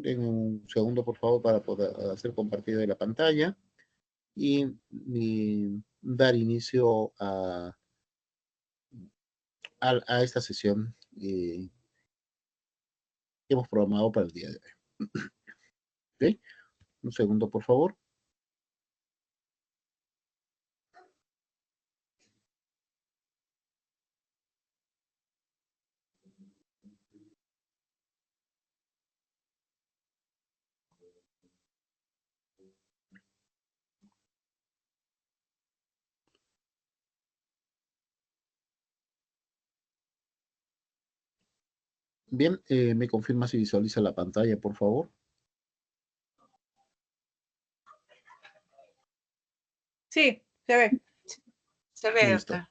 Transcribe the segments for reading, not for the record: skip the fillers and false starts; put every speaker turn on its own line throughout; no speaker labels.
denme un segundo, por favor, para poder hacer compartida de la pantalla y dar inicio a esta sesión que hemos programado para el día de hoy. ¿Ok? Un segundo, por favor. Bien, ¿me confirma si visualiza la pantalla, por favor?
Sí, se ve. Se ve,
Listo.
doctor.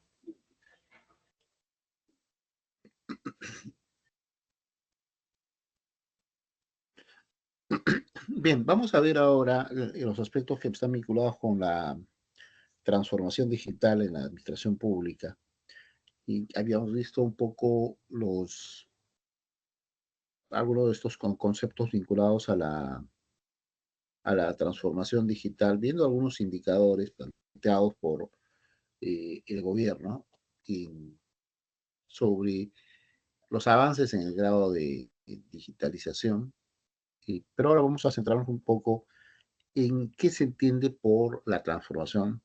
Bien, vamos a ver ahora los aspectos que están vinculados con la transformación digital en la administración pública. Y habíamos visto un poco algunos de estos conceptos vinculados a la transformación digital, viendo algunos indicadores planteados por el gobierno sobre los avances en el grado de digitalización. Pero ahora vamos a centrarnos un poco en qué se entiende por la transformación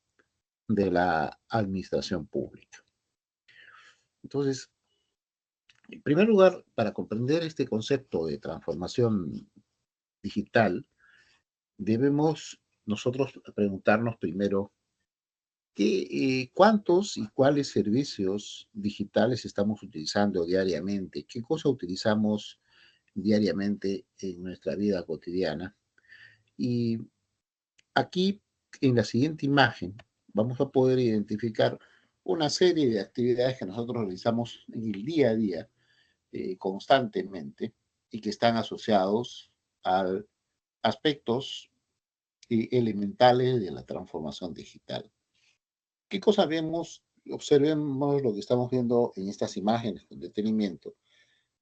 de la administración pública. Entonces, en primer lugar, para comprender este concepto de transformación digital, debemos nosotros preguntarnos primero cuántos y cuáles servicios digitales estamos utilizando diariamente, qué cosa utilizamos diariamente en nuestra vida cotidiana. Y aquí, en la siguiente imagen, vamos a poder identificar una serie de actividades que nosotros realizamos en el día a día constantemente y que están asociados a aspectos elementales de la transformación digital. ¿Qué cosa vemos? Observemos lo que estamos viendo en estas imágenes con detenimiento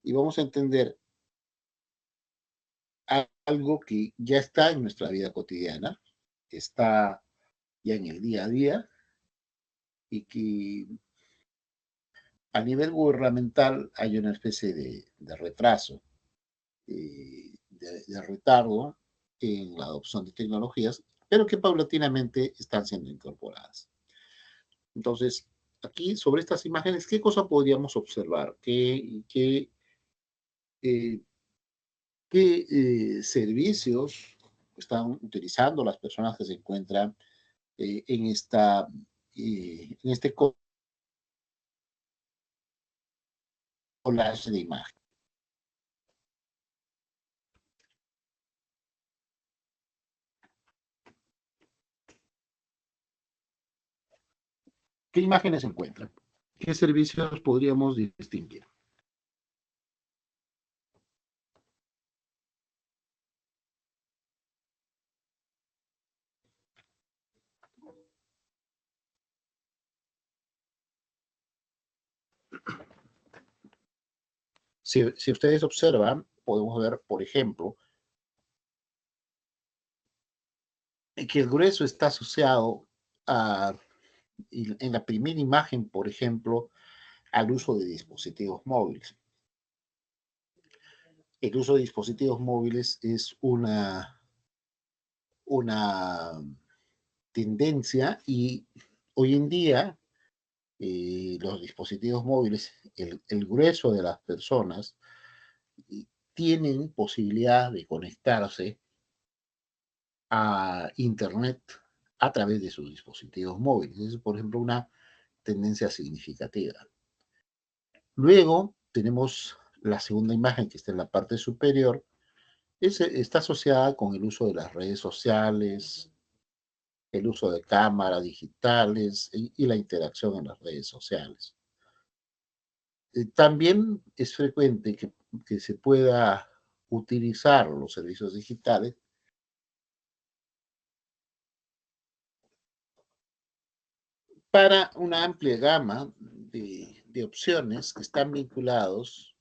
y vamos a entender algo que ya está en nuestra vida cotidiana, está ya en el día a día y que a nivel gubernamental hay una especie de retraso, de retardo en la adopción de tecnologías, pero que paulatinamente están siendo incorporadas. Entonces, aquí sobre estas imágenes, ¿qué cosa podríamos observar? Eh, ¿Qué servicios están utilizando las personas que se encuentran en en este collage de imágenes? ¿Qué imágenes se encuentran? ¿Qué servicios podríamos distinguir? Si ustedes observan, podemos ver, por ejemplo, que el grueso está asociado a, en la primera imagen, por ejemplo, al uso de dispositivos móviles. El uso de dispositivos móviles es una tendencia y hoy en día los dispositivos móviles, el grueso de las personas tienen posibilidad de conectarse a Internet a través de sus dispositivos móviles. Es, por ejemplo, una tendencia significativa. Luego tenemos la segunda imagen que está en la parte superior. Está asociada con el uso de las redes sociales, el uso de cámaras digitales y la interacción en las redes sociales. También es frecuente que se pueda utilizar los servicios digitales para una amplia gama de opciones que están vinculados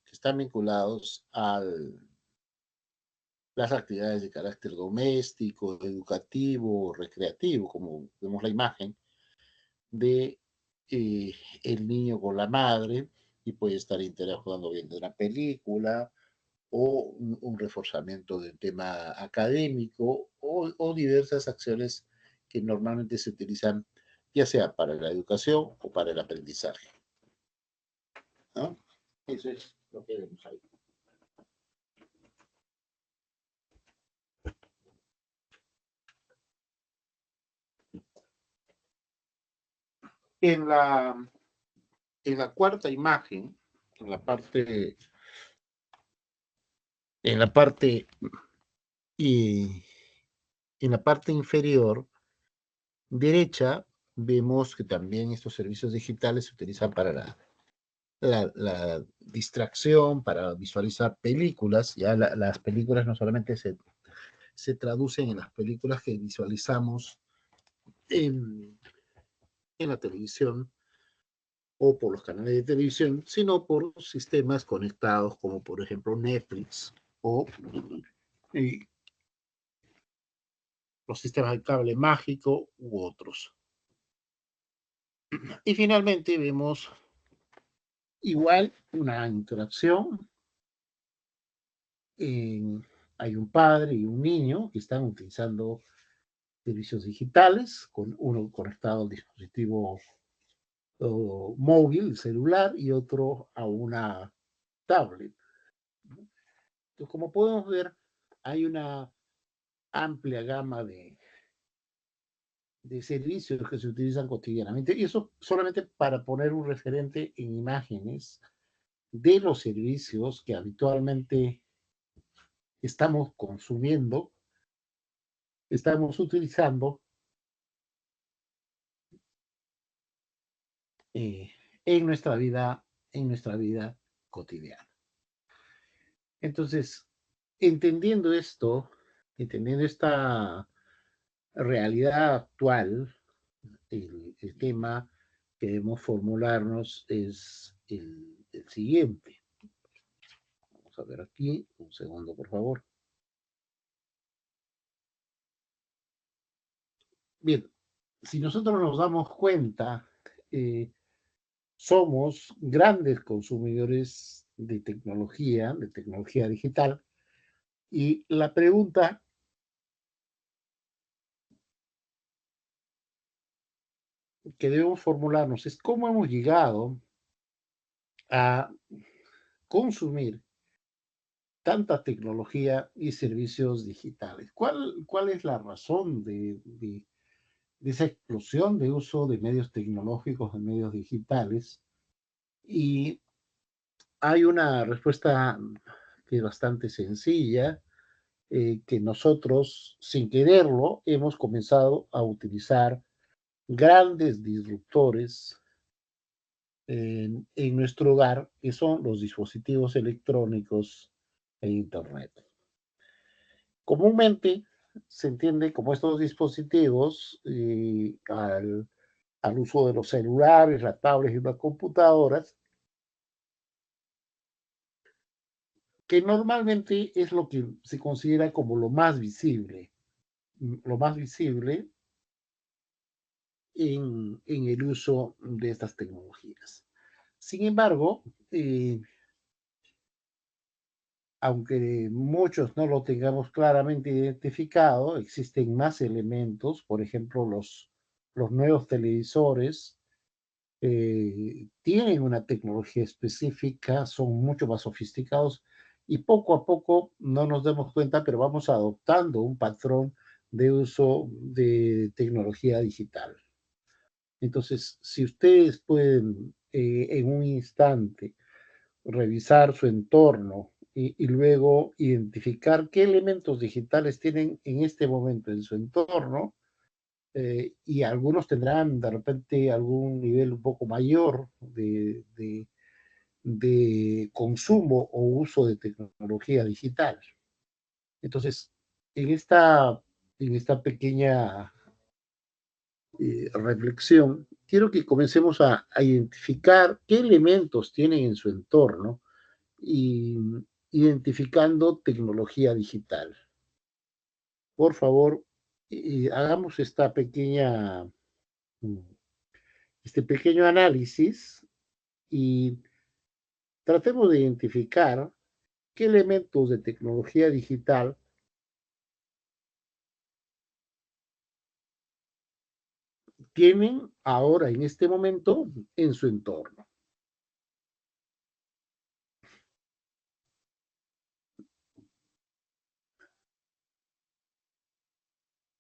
las actividades de carácter doméstico, educativo, recreativo, como vemos la imagen, de el niño con la madre y puede estar interactuando viendo una película o un reforzamiento del tema académico o diversas acciones que normalmente se utilizan ya sea para la educación o para el aprendizaje, ¿no? Eso es lo que vemos ahí. En la, en la cuarta imagen, en la parte, en la parte, y, en la parte inferior derecha, vemos que también estos servicios digitales se utilizan para la distracción, para visualizar películas. Ya las películas no solamente se traducen en las películas que visualizamos en la televisión o por los canales de televisión, sino por sistemas conectados como por ejemplo Netflix o eh, los sistemas de cable mágico u otros. Y finalmente vemos igual una interacción. Hay un padre y un niño que están utilizando servicios digitales, con uno conectado al dispositivo móvil, celular, y otro a una tablet. Entonces, como podemos ver, hay una amplia gama de servicios que se utilizan cotidianamente, y eso solamente para poner un referente en imágenes de los servicios que habitualmente estamos consumiendo, estamos utilizando eh, en nuestra vida cotidiana. Entonces, entendiendo esto, entendiendo esta realidad actual, el tema que debemos formularnos es el siguiente. Vamos a ver aquí, un segundo, por favor. Bien, si nosotros nos damos cuenta, somos grandes consumidores de tecnología digital, y la pregunta que debemos formularnos es cómo hemos llegado a consumir tanta tecnología y servicios digitales. ¿Cuál es la razón de esa explosión de uso de medios tecnológicos, de medios digitales? Y hay una respuesta que es bastante sencilla, que nosotros, sin quererlo, hemos comenzado a utilizar grandes disruptores en nuestro hogar, que son los dispositivos electrónicos e Internet. Comúnmente se entiende como estos dispositivos al uso de los celulares, las tablets y las computadoras, que normalmente es lo que se considera como lo más visible en el uso de estas tecnologías. Sin embargo, aunque muchos no lo tengamos claramente identificado, existen más elementos, por ejemplo, los nuevos televisores tienen una tecnología específica, son mucho más sofisticados y poco a poco no nos damos cuenta, pero vamos adoptando un patrón de uso de tecnología digital. Entonces, si ustedes pueden en un instante revisar su entorno y luego identificar qué elementos digitales tienen en este momento en su entorno, y algunos tendrán de repente algún nivel un poco mayor de consumo o uso de tecnología digital. Entonces, en esta pequeña reflexión, quiero que comencemos a identificar qué elementos tienen en su entorno y identificando tecnología digital. por favor, y hagamos mm, este pequeño análisis y tratemos de identificar qué elementos de tecnología digital tienen ahora en este momento en su entorno.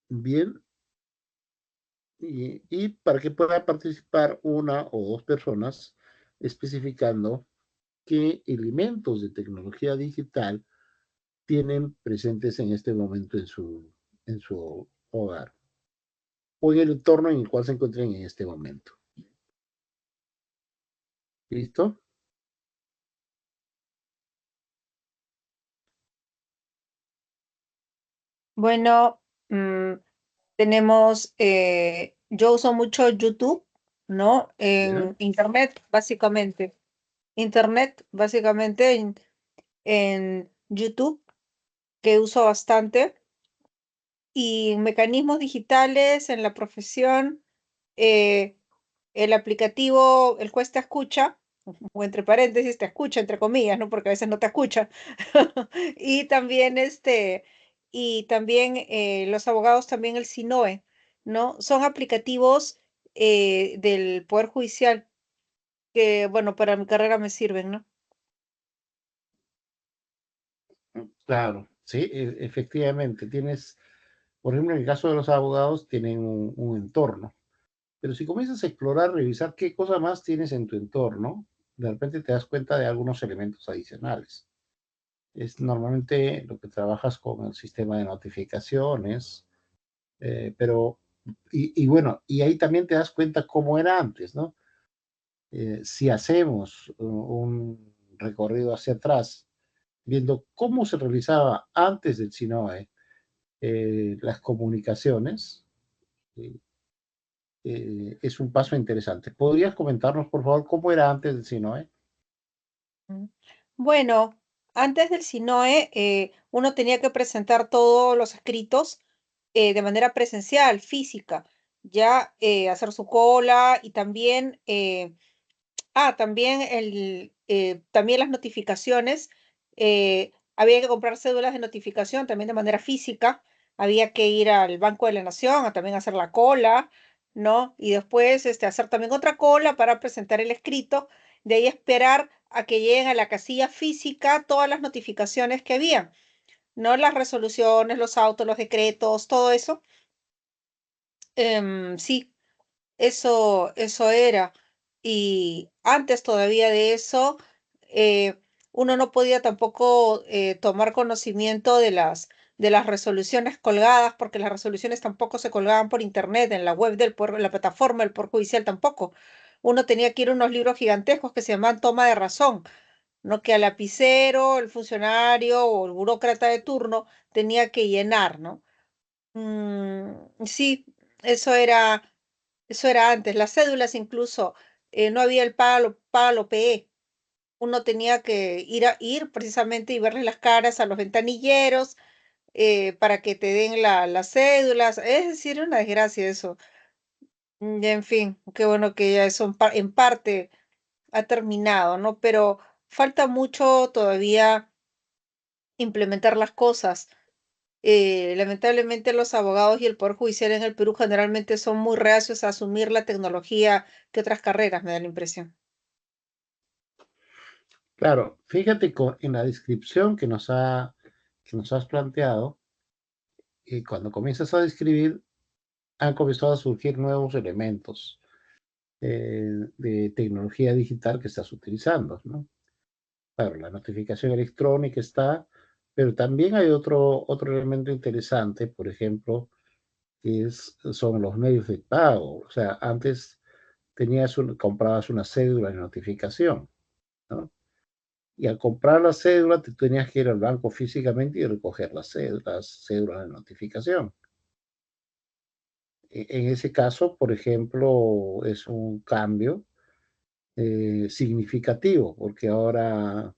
Bien, y para que pueda participar una o dos personas, especificando qué elementos de tecnología digital tienen presentes en este momento en su hogar o en el entorno en el cual se encuentren en este momento. ¿Listo?
Bueno, tenemos, yo uso mucho YouTube, ¿no?
¿Ya?
En Internet, básicamente en YouTube, que uso bastante, y mecanismos digitales en la profesión, eh, el aplicativo, el juez te escucha, o entre paréntesis, te escucha, entre comillas, ¿no? Porque a veces no te escucha. Y también los abogados, también el SINOE, ¿no? Son aplicativos del Poder Judicial que, bueno, para mi carrera me sirven, ¿no?
Claro, sí, efectivamente. Tienes, por ejemplo, en el caso de los abogados, tienen un entorno. Pero si comienzas a explorar, revisar qué cosa más tienes en tu entorno, de repente te das cuenta de algunos elementos adicionales. Es normalmente lo que trabajas con el sistema de notificaciones, pero, y bueno, y ahí también te das cuenta cómo era antes, ¿no? Si hacemos un recorrido hacia atrás, viendo cómo se realizaba antes del SINOE las comunicaciones, eh, es un paso interesante. ¿Podrías comentarnos, por favor, cómo era antes del SINOE?
Mm. Bueno, antes del SINOE, uno tenía que presentar todos los escritos de manera presencial, física, ya hacer su cola y también, también las notificaciones, había que comprar cédulas de notificación también de manera física, había que ir al Banco de la Nación a también hacer la cola, ¿no? Y después hacer también otra cola para presentar el escrito, de ahí esperar a que lleguen a la casilla física todas las notificaciones que había, ¿no? Las resoluciones, los autos, los decretos, todo eso. Sí, eso era. Y antes todavía de eso, eh, uno no podía tampoco tomar conocimiento de las resoluciones colgadas, porque las resoluciones tampoco se colgaban por internet, en la web en la plataforma del Poder Judicial tampoco. Uno tenía que ir a unos libros gigantescos que se llamaban toma de razón, ¿no? Que al lapicero, el funcionario o el burócrata de turno tenía que llenar, ¿no? Sí, eso era. Eso era antes, las cédulas incluso, no había el palo PE. Uno tenía que ir precisamente y verle las caras a los ventanilleros para que te den las cédulas. Es decir, una desgracia eso. Ya, en fin, qué bueno que ya eso en parte ha terminado, ¿no? Pero falta mucho todavía implementar las cosas. Lamentablemente los abogados y el Poder Judicial en el Perú generalmente son muy reacios a asumir la tecnología que otras carreras, me da la impresión.
Claro, fíjate en la descripción que nos has planteado, y cuando comienzas a describir, han comenzado a surgir nuevos elementos de tecnología digital que estás utilizando, ¿no? Claro, la notificación electrónica está, pero también hay otro elemento interesante, por ejemplo, son los medios de pago. O sea, antes comprabas una cédula de notificación, ¿no? Y al comprar la cédula, te tenías que ir al banco físicamente y recoger las cédulas de notificación. En ese caso, por ejemplo, es un cambio significativo, porque ahora,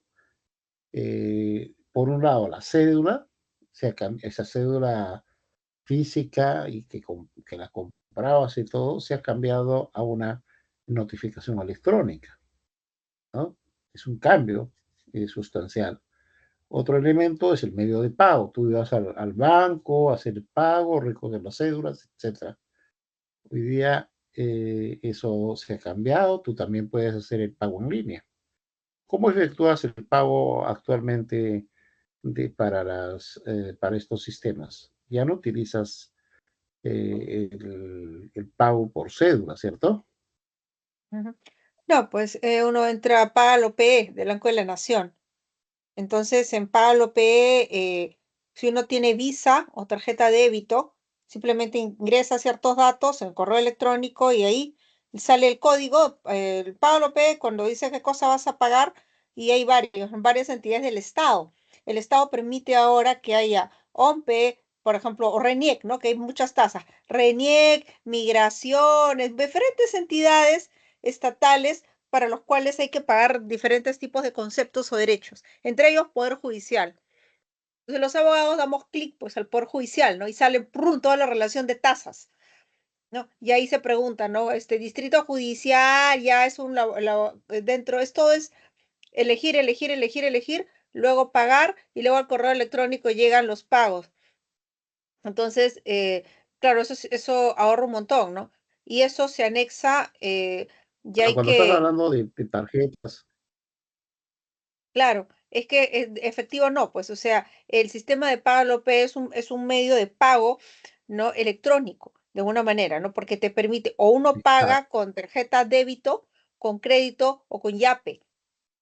por un lado, la cédula, esa cédula física y que la comprabas y todo, se ha cambiado a una notificación electrónica, ¿no? Es un cambio sustancial. Otro elemento es el medio de pago. Tú ibas al banco a hacer el pago, recoger las cédulas, etcétera. Hoy día eso se ha cambiado. Tú también puedes hacer el pago en línea. ¿Cómo efectúas el pago actualmente para estos sistemas? Ya no utilizas el pago por cédula, ¿cierto?
Ujú. No, pues uno entra, paga lo PE del Banco de la Nación. Entonces, en Pago P, si uno tiene Visa o tarjeta de débito, simplemente ingresa ciertos datos en el correo electrónico y ahí sale el código, el Pago P, cuando dice qué cosa vas a pagar, y hay varias entidades del Estado. El Estado permite ahora que haya OMPE, por ejemplo, o RENIEC, ¿no? Que hay muchas tasas. RENIEC, migraciones, diferentes entidades estatales para los cuales hay que pagar diferentes tipos de conceptos o derechos, entre ellos Poder Judicial. Entonces los abogados damos clic pues al Poder Judicial, ¿no? Y sale ¡prum! Toda la relación de tasas, ¿no? Y ahí se pregunta, ¿no? Este distrito judicial ya es dentro, esto es elegir, elegir, elegir, elegir, luego pagar y luego al correo electrónico llegan los pagos. Entonces, claro, eso ahorra un montón, ¿no? Y eso se anexa, ya
Pero
hay
cuando estás
que.
hablando de tarjetas,
Claro, es que efectivo no, pues, o sea, el sistema de pago López es un medio de pago, ¿no? Electrónico, de alguna manera, ¿no? Porque te permite, o uno
exacto,
paga con tarjeta débito, con crédito o con Yape,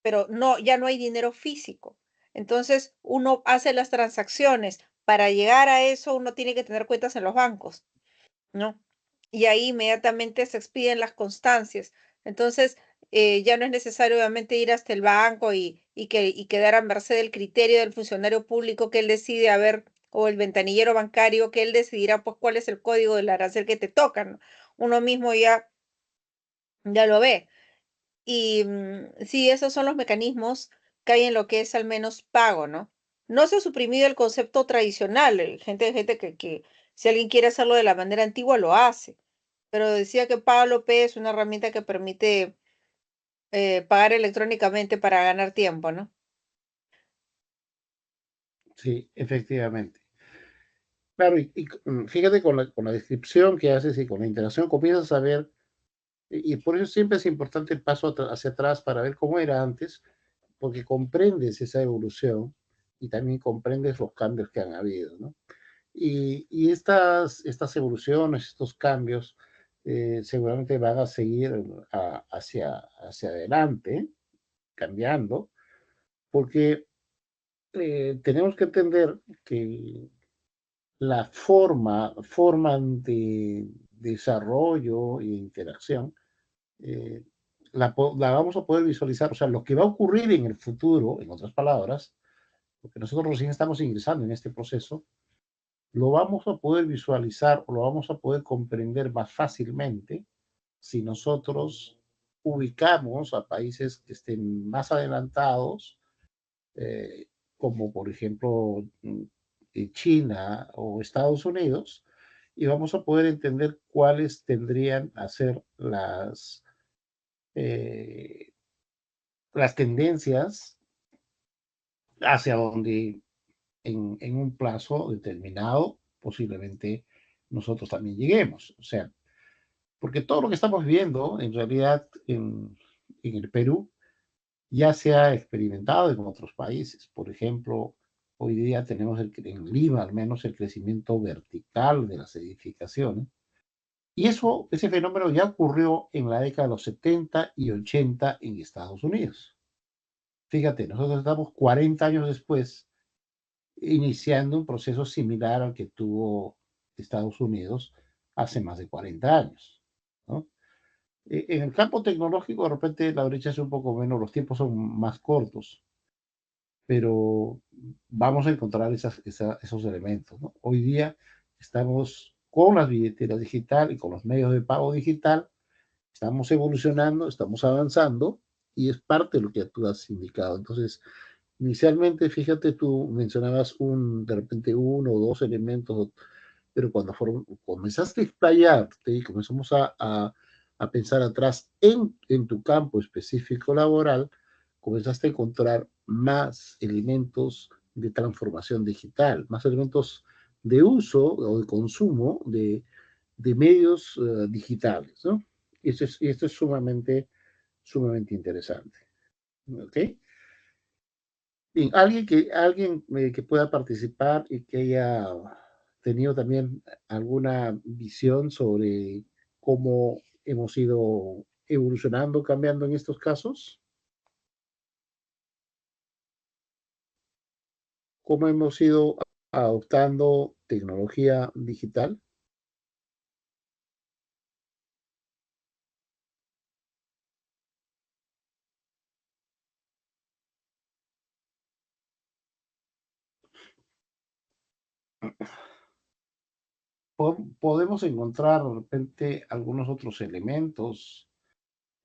pero no, ya no hay dinero físico. Entonces, uno hace las transacciones. Para llegar a eso, uno tiene que tener cuentas en los bancos, ¿no? Y ahí inmediatamente se expiden las constancias. Entonces, ya no es necesario obviamente ir hasta el banco y quedar a merced del criterio del funcionario público que él decide a ver, o el ventanillero bancario que él decidirá pues cuál es el código del arancel que te toca, ¿no? Uno mismo ya lo ve. Y sí, esos son los mecanismos que hay en lo que es al menos pago, ¿no? No se ha suprimido el concepto tradicional, gente que si alguien quiere hacerlo de la manera antigua, lo hace. Pero decía que Pablo P es una herramienta que permite pagar electrónicamente para ganar tiempo, ¿no?
sí, efectivamente. Claro, fíjate con la descripción que haces y con la interacción comienzas a ver, y por eso siempre es importante el paso hacia atrás para ver cómo era antes, porque comprendes esa evolución y también comprendes los cambios que han habido, ¿no? Y estas evoluciones, estos cambios, seguramente van a seguir hacia adelante, cambiando, porque tenemos que entender que la forma de desarrollo e interacción, eh, la vamos a poder visualizar, o sea, lo que va a ocurrir en el futuro, en otras palabras, porque nosotros recién estamos ingresando en este proceso, lo vamos a poder visualizar o lo vamos a poder comprender más fácilmente si nosotros ubicamos a países que estén más adelantados, eh, como por ejemplo China o Estados Unidos, y vamos a poder entender cuáles tendrían a ser eh, las tendencias hacia donde en un plazo determinado posiblemente nosotros también lleguemos. O sea, porque todo lo que estamos viendo en realidad en el Perú ya se ha experimentado en otros países. Por ejemplo, hoy día tenemos en Lima al menos el crecimiento vertical de las edificaciones. Y ese fenómeno ya ocurrió en la década de los 70 y 80 en Estados Unidos. Fíjate, nosotros estamos 40 años después iniciando un proceso similar al que tuvo Estados Unidos hace más de 40 años, ¿no? En el campo tecnológico, de repente la brecha es un poco menos, los tiempos son más cortos, pero vamos a encontrar esos elementos, ¿no? Hoy día estamos con las billeteras digital y con los medios de pago digital, estamos evolucionando, estamos avanzando y es parte de lo que tú has indicado. Entonces, inicialmente, fíjate, tú mencionabas de repente uno o dos elementos pero cuando comenzaste a explayarte y comenzamos a pensar atrás en tu campo específico laboral, comenzaste a encontrar más elementos de transformación digital, más elementos de uso o de consumo de medios digitales, ¿no? Y esto es sumamente interesante. ¿Ok? Bien, alguien que pueda participar y que haya tenido también alguna visión sobre cómo hemos ido evolucionando, cambiando en estos casos, cómo hemos ido adoptando tecnología digital. Podemos encontrar de repente algunos otros elementos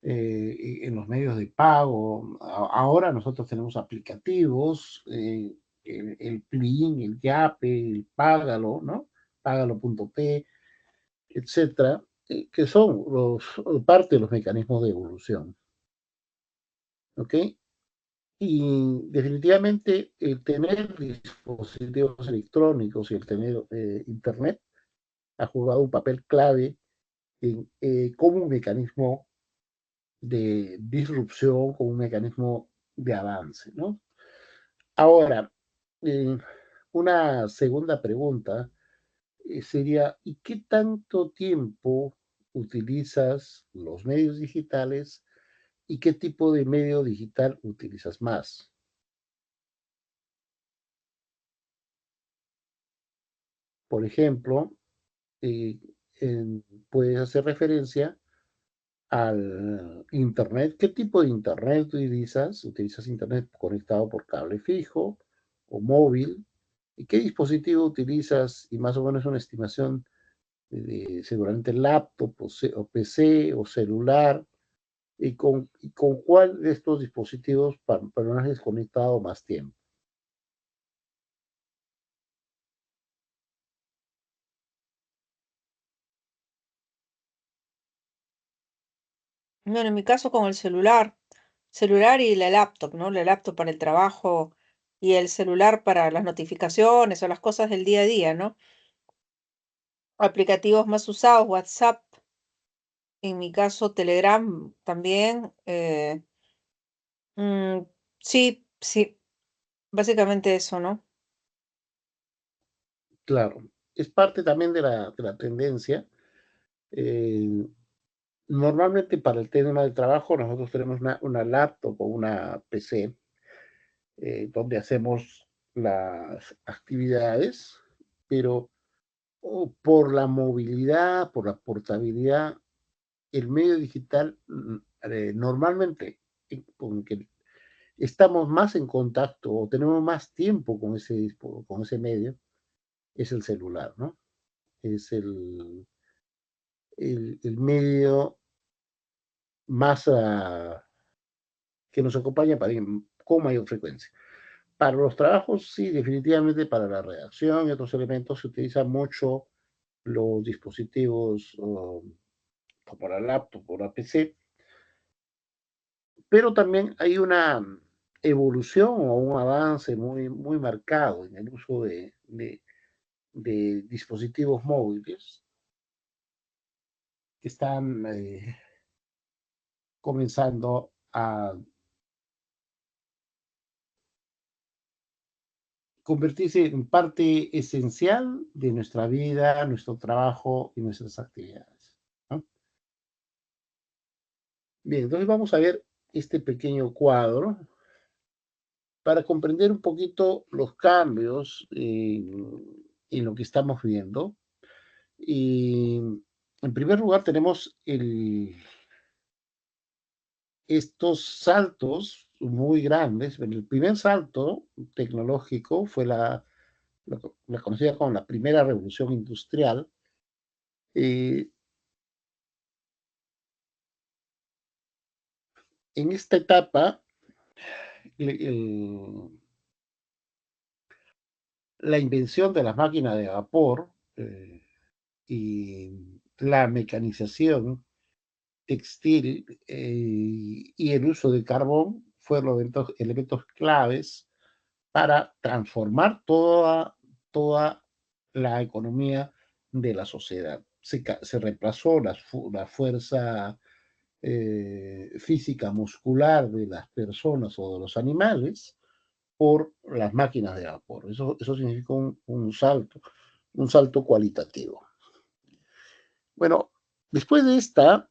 en los medios de pago. Ahora nosotros tenemos aplicativos, el Plin, el Yape, el Págalo, ¿no? Págalo.p, etcétera, que son parte de los mecanismos de evolución. ¿Ok? Y definitivamente el tener dispositivos electrónicos y el tener Internet ha jugado un papel clave como un mecanismo de disrupción, como un mecanismo de avance, ¿no? Ahora, eh, una segunda pregunta sería, ¿y qué tanto tiempo utilizas los medios digitales y qué tipo de medio digital utilizas más? Por ejemplo, eh, puedes hacer referencia al Internet. ¿Qué tipo de Internet utilizas? ¿Utilizas Internet conectado por cable fijo o móvil? ¿Y qué dispositivo utilizas? Y más o menos una estimación de seguramente laptop o PC o celular. Y con cuál de estos dispositivos permaneces conectado más tiempo?
Bueno, en mi caso con el celular y la laptop, ¿no? La laptop para el trabajo y el celular para las notificaciones o las cosas del día a día, ¿no? Aplicativos más usados, WhatsApp, en mi caso Telegram también. Mm, sí, sí, básicamente eso, ¿no?
Claro, es parte también de la tendencia. Eh, Normalmente para el tema de trabajo nosotros tenemos una laptop o una PC donde hacemos las actividades, pero por la movilidad, por la portabilidad, el medio digital normalmente con que estamos más en contacto o tenemos más tiempo con ese medio es el celular, ¿no? Es el medio más que nos acompaña con mayor frecuencia. Para los trabajos, sí, definitivamente para la redacción y otros elementos se utilizan mucho los dispositivos como la laptop o la PC, pero también hay una evolución o un avance muy marcado en el uso de dispositivos móviles que están comenzando a convertirse en parte esencial de nuestra vida, nuestro trabajo y nuestras actividades, ¿no? Bien, entonces vamos a ver este pequeño cuadro para comprender un poquito los cambios en lo que estamos viendo. Y en primer lugar tenemos estos saltos muy grandes. El primer salto tecnológico fue la conocida como la primera revolución industrial. Eh, en esta etapa, el- la invención de las máquinas de vapor y la mecanización textil y el uso de carbón fueron elementos claves para transformar toda la economía de la sociedad. Se reemplazó la fuerza física muscular de las personas o de los animales por las máquinas de vapor. Eso significa un salto cualitativo. Bueno, después de esta,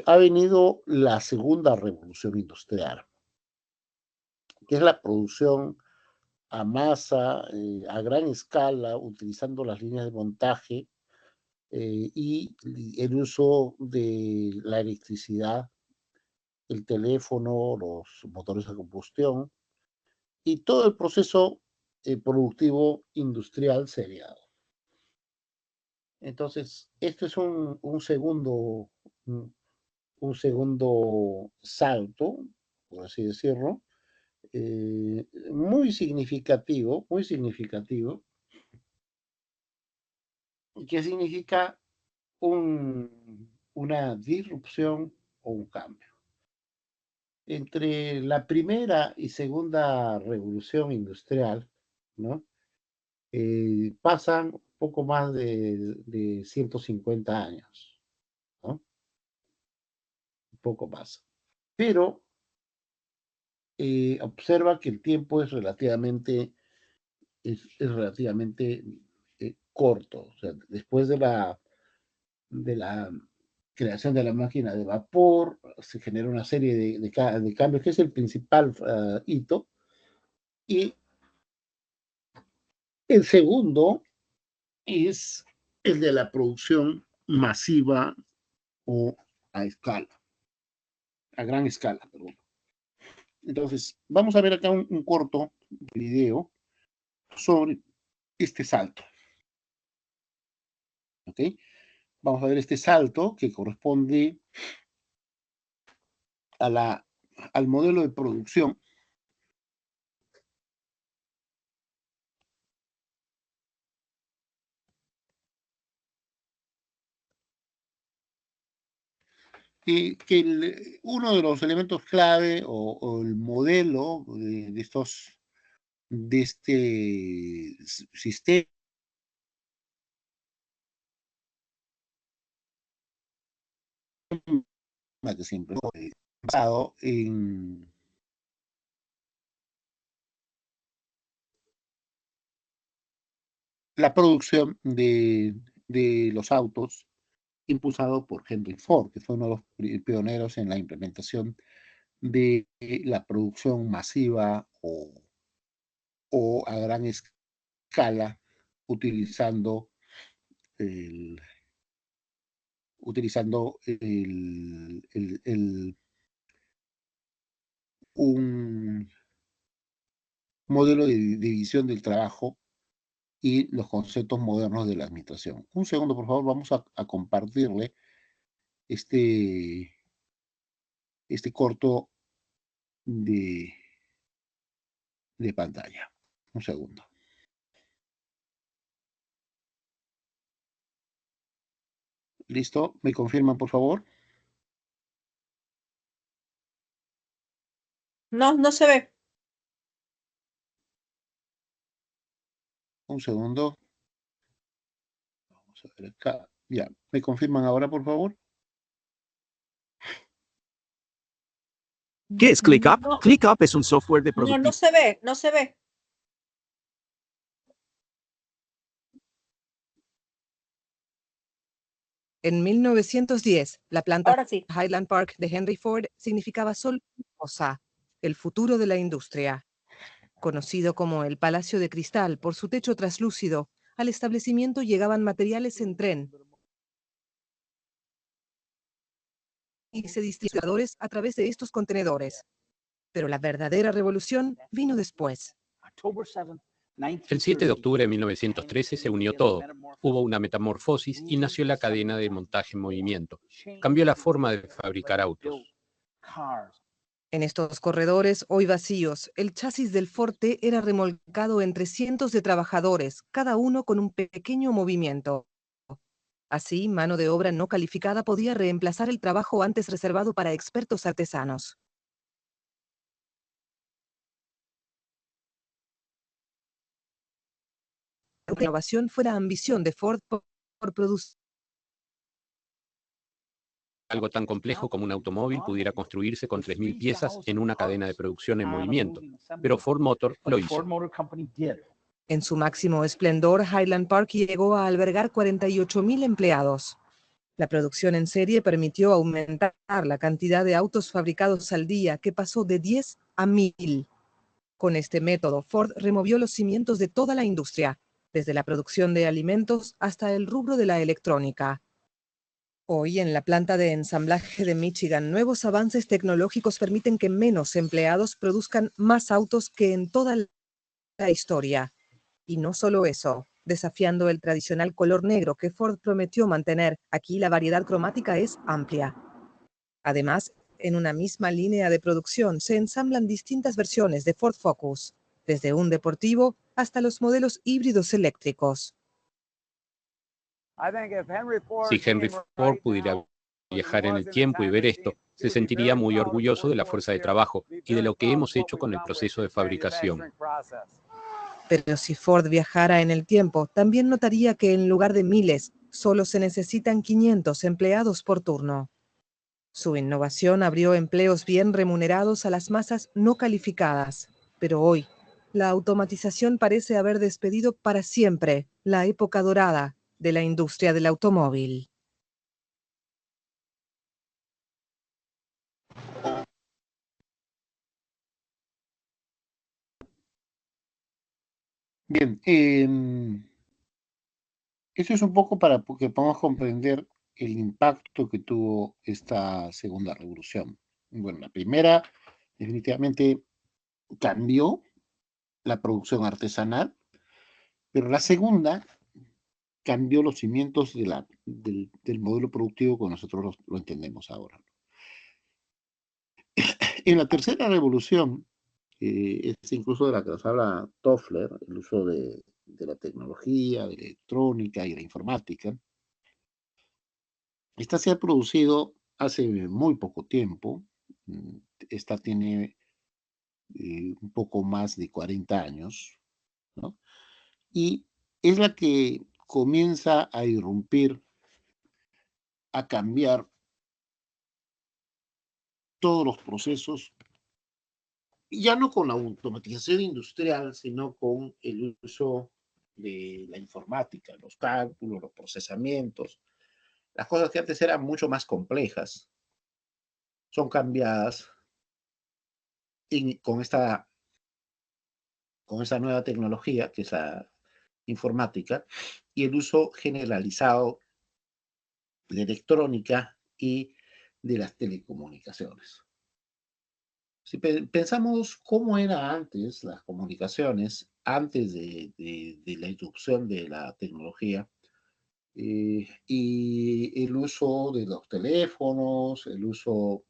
ha venido la segunda revolución industrial, que es la producción a masa, a gran escala, utilizando las líneas de montaje y el uso de la electricidad, el teléfono, los motores a combustión y todo el proceso productivo industrial seriado. Entonces, esto es un segundo salto, por así decirlo, muy significativo, que significa una disrupción o un cambio. Entre la primera y segunda revolución industrial, ¿no? Pasan poco más de 150 años, ¿no? Un poco más. Pero observa que el tiempo es relativamente corto. O sea, después de la creación de la máquina de vapor, se genera una serie de cambios, que es el principal hito. Y el segundo es el de la producción masiva o a escala, a gran escala, perdón. Entonces, vamos a ver acá un corto video sobre este salto. ¿Ok? Vamos a ver este salto que corresponde al modelo de producción que uno de los elementos clave o el modelo de este sistema que siempre fue basado en la producción de los autos impulsado por Henry Ford, que fue uno de los pioneros en la implementación de la producción masiva o a gran escala, utilizando el, un modelo de división del trabajo y los conceptos modernos de la administración. Un segundo, por favor, vamos a compartirle este corto de pantalla. Un segundo. ¿Listo? ¿Me confirman, por favor?
No, no se ve.
Un segundo. Vamos a ver acá. Ya, ¿me confirman ahora, por favor?
¿Qué es ClickUp?
No,
ClickUp es un software de
no, no
productividad.
se ve, no se ve.
En 1910, la planta
Ahora sí.
Highland Park de Henry Ford significaba solo una cosa: el futuro de la industria. Conocido como el Palacio de Cristal por su techo traslúcido, al establecimiento llegaban materiales en tren y se distribuidores a través de estos contenedores. Pero la verdadera revolución vino después.
El 7 de octubre de 1913 se unió todo. Hubo una metamorfosis y nació la cadena de montaje en movimiento. Cambió la forma de fabricar autos.
En estos corredores, hoy vacíos, el chasis del Ford T era remolcado entre cientos de trabajadores, cada uno con un pequeño movimiento. Así, mano de obra no calificada podía reemplazar el trabajo antes reservado para expertos artesanos. La innovación fue la ambición de Ford por producir
Algo tan complejo como un automóvil pudiera construirse con 3.000 piezas en una cadena de producción en movimiento, pero Ford Motor lo hizo.
En su máximo esplendor, Highland Park llegó a albergar 48.000 empleados. La producción en serie permitió aumentar la cantidad de autos fabricados al día, que pasó de 10 a 1.000. Con este método, Ford removió los cimientos de toda la industria, desde la producción de alimentos hasta el rubro de la electrónica. Hoy, en la planta de ensamblaje de Michigan, nuevos avances tecnológicos permiten que menos empleados produzcan más autos que en toda la historia. Y no solo eso, desafiando el tradicional color negro que Ford prometió mantener, aquí la variedad cromática es amplia. Además, en una misma línea de producción se ensamblan distintas versiones de Ford Focus, desde un deportivo hasta los modelos híbridos eléctricos.
Si Henry Ford pudiera viajar en el tiempo y ver esto, se sentiría muy orgulloso de la fuerza de trabajo y de lo que hemos hecho con el proceso de fabricación.
Pero si Ford viajara en el tiempo, también notaría que en lugar de miles, solo se necesitan 500 empleados por turno. Su innovación abrió empleos bien remunerados a las masas no calificadas, pero hoy, la automatización parece haber despedido para siempre la época dorada de la industria del automóvil.
Bien, eso es un poco para que podamos comprender el impacto que tuvo esta segunda revolución. Bueno, la primera definitivamente cambió la producción artesanal, pero la segunda cambió los cimientos del modelo productivo que nosotros lo entendemos ahora. En la tercera revolución, es incluso de la que nos habla Toffler, el uso de la tecnología, de la electrónica y la informática. Esta se ha producido hace muy poco tiempo. Esta tiene un poco más de 40 años, ¿no? Y es la que comienza a irrumpir, a cambiar todos los procesos, ya no con la automatización industrial, sino con el uso de la informática, los cálculos, los procesamientos. Las cosas que antes eran mucho más complejas son cambiadas con esta nueva tecnología, que es la informática, y el uso generalizado de electrónica y de las telecomunicaciones. Si pensamos cómo eran antes las comunicaciones, antes de la irrupción de la tecnología, y el uso de los teléfonos, el uso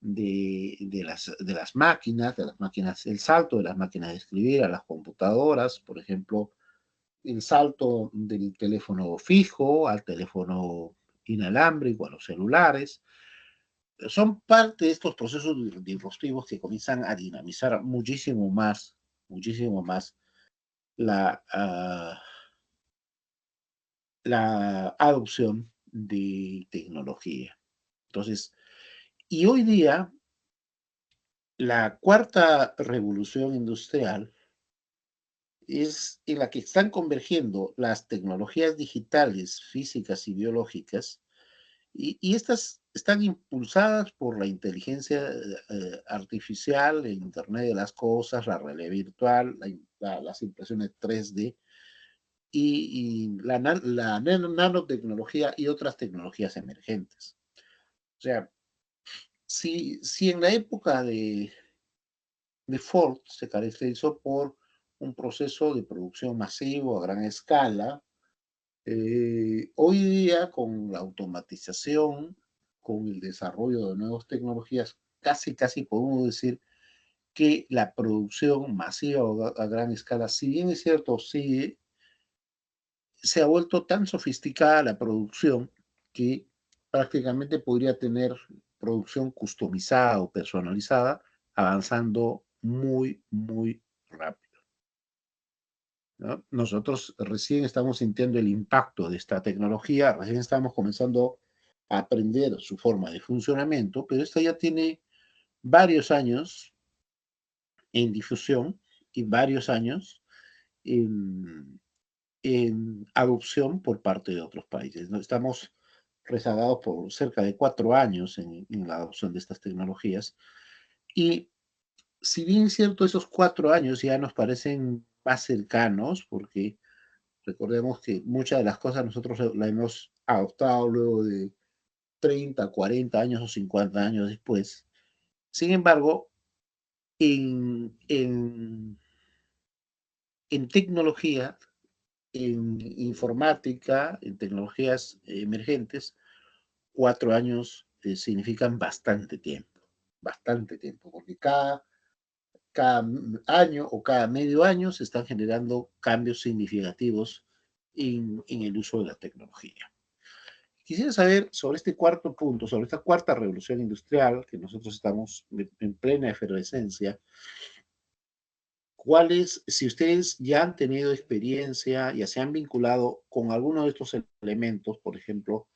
de las máquinas, el salto de las máquinas de escribir a las computadoras, por ejemplo, el salto del teléfono fijo al teléfono inalámbrico, a los celulares, son parte de estos procesos disruptivos que comienzan a dinamizar muchísimo más la, la adopción de tecnología. Entonces, y hoy día, la cuarta revolución industrial es en la que están convergiendo las tecnologías digitales, físicas y biológicas, y estas están impulsadas por la inteligencia artificial, el Internet de las cosas, la realidad virtual, las impresiones 3D y la nanotecnología y otras tecnologías emergentes. O sea, si en la época de Ford se caracterizó por un proceso de producción masivo a gran escala, hoy día con la automatización, con el desarrollo de nuevas tecnologías casi podemos decir que la producción masiva o a gran escala, si bien es cierto, sigue, se ha vuelto tan sofisticada la producción que prácticamente podría tener producción customizada o personalizada, avanzando muy rápido, ¿no? Nosotros recién estamos sintiendo el impacto de esta tecnología, recién estamos comenzando a aprender su forma de funcionamiento, pero esta ya tiene varios años en difusión y varios años en, en adopción por parte de otros países, ¿no? Estamos rezagados por cerca de 4 años en la adopción de estas tecnologías. Y si bien es cierto, esos 4 años ya nos parecen más cercanos, porque recordemos que muchas de las cosas nosotros las hemos adoptado luego de 30, 40 años o 50 años después. Sin embargo, en tecnología, en informática, en tecnologías emergentes, 4 años significan bastante tiempo, porque cada año o cada medio año se están generando cambios significativos en el uso de la tecnología. Quisiera saber sobre este cuarto punto, sobre esta cuarta revolución industrial, que nosotros estamos en plena efervescencia. ¿Cuáles, si ustedes ya han tenido experiencia, ya se han vinculado con alguno de estos elementos, por ejemplo,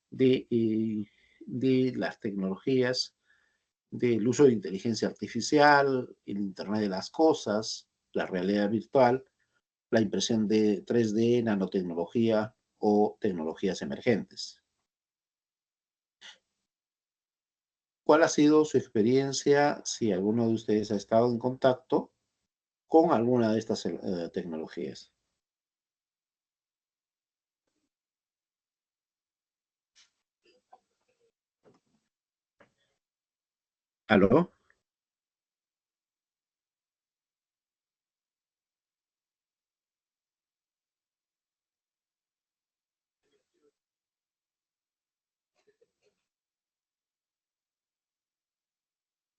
de las tecnologías, del uso de inteligencia artificial, el Internet de las cosas, la realidad virtual, la impresión de 3D, nanotecnología o tecnologías emergentes? ¿Cuál ha sido su experiencia, si alguno de ustedes ha estado en contacto con alguna de estas tecnologías? ¿Aló?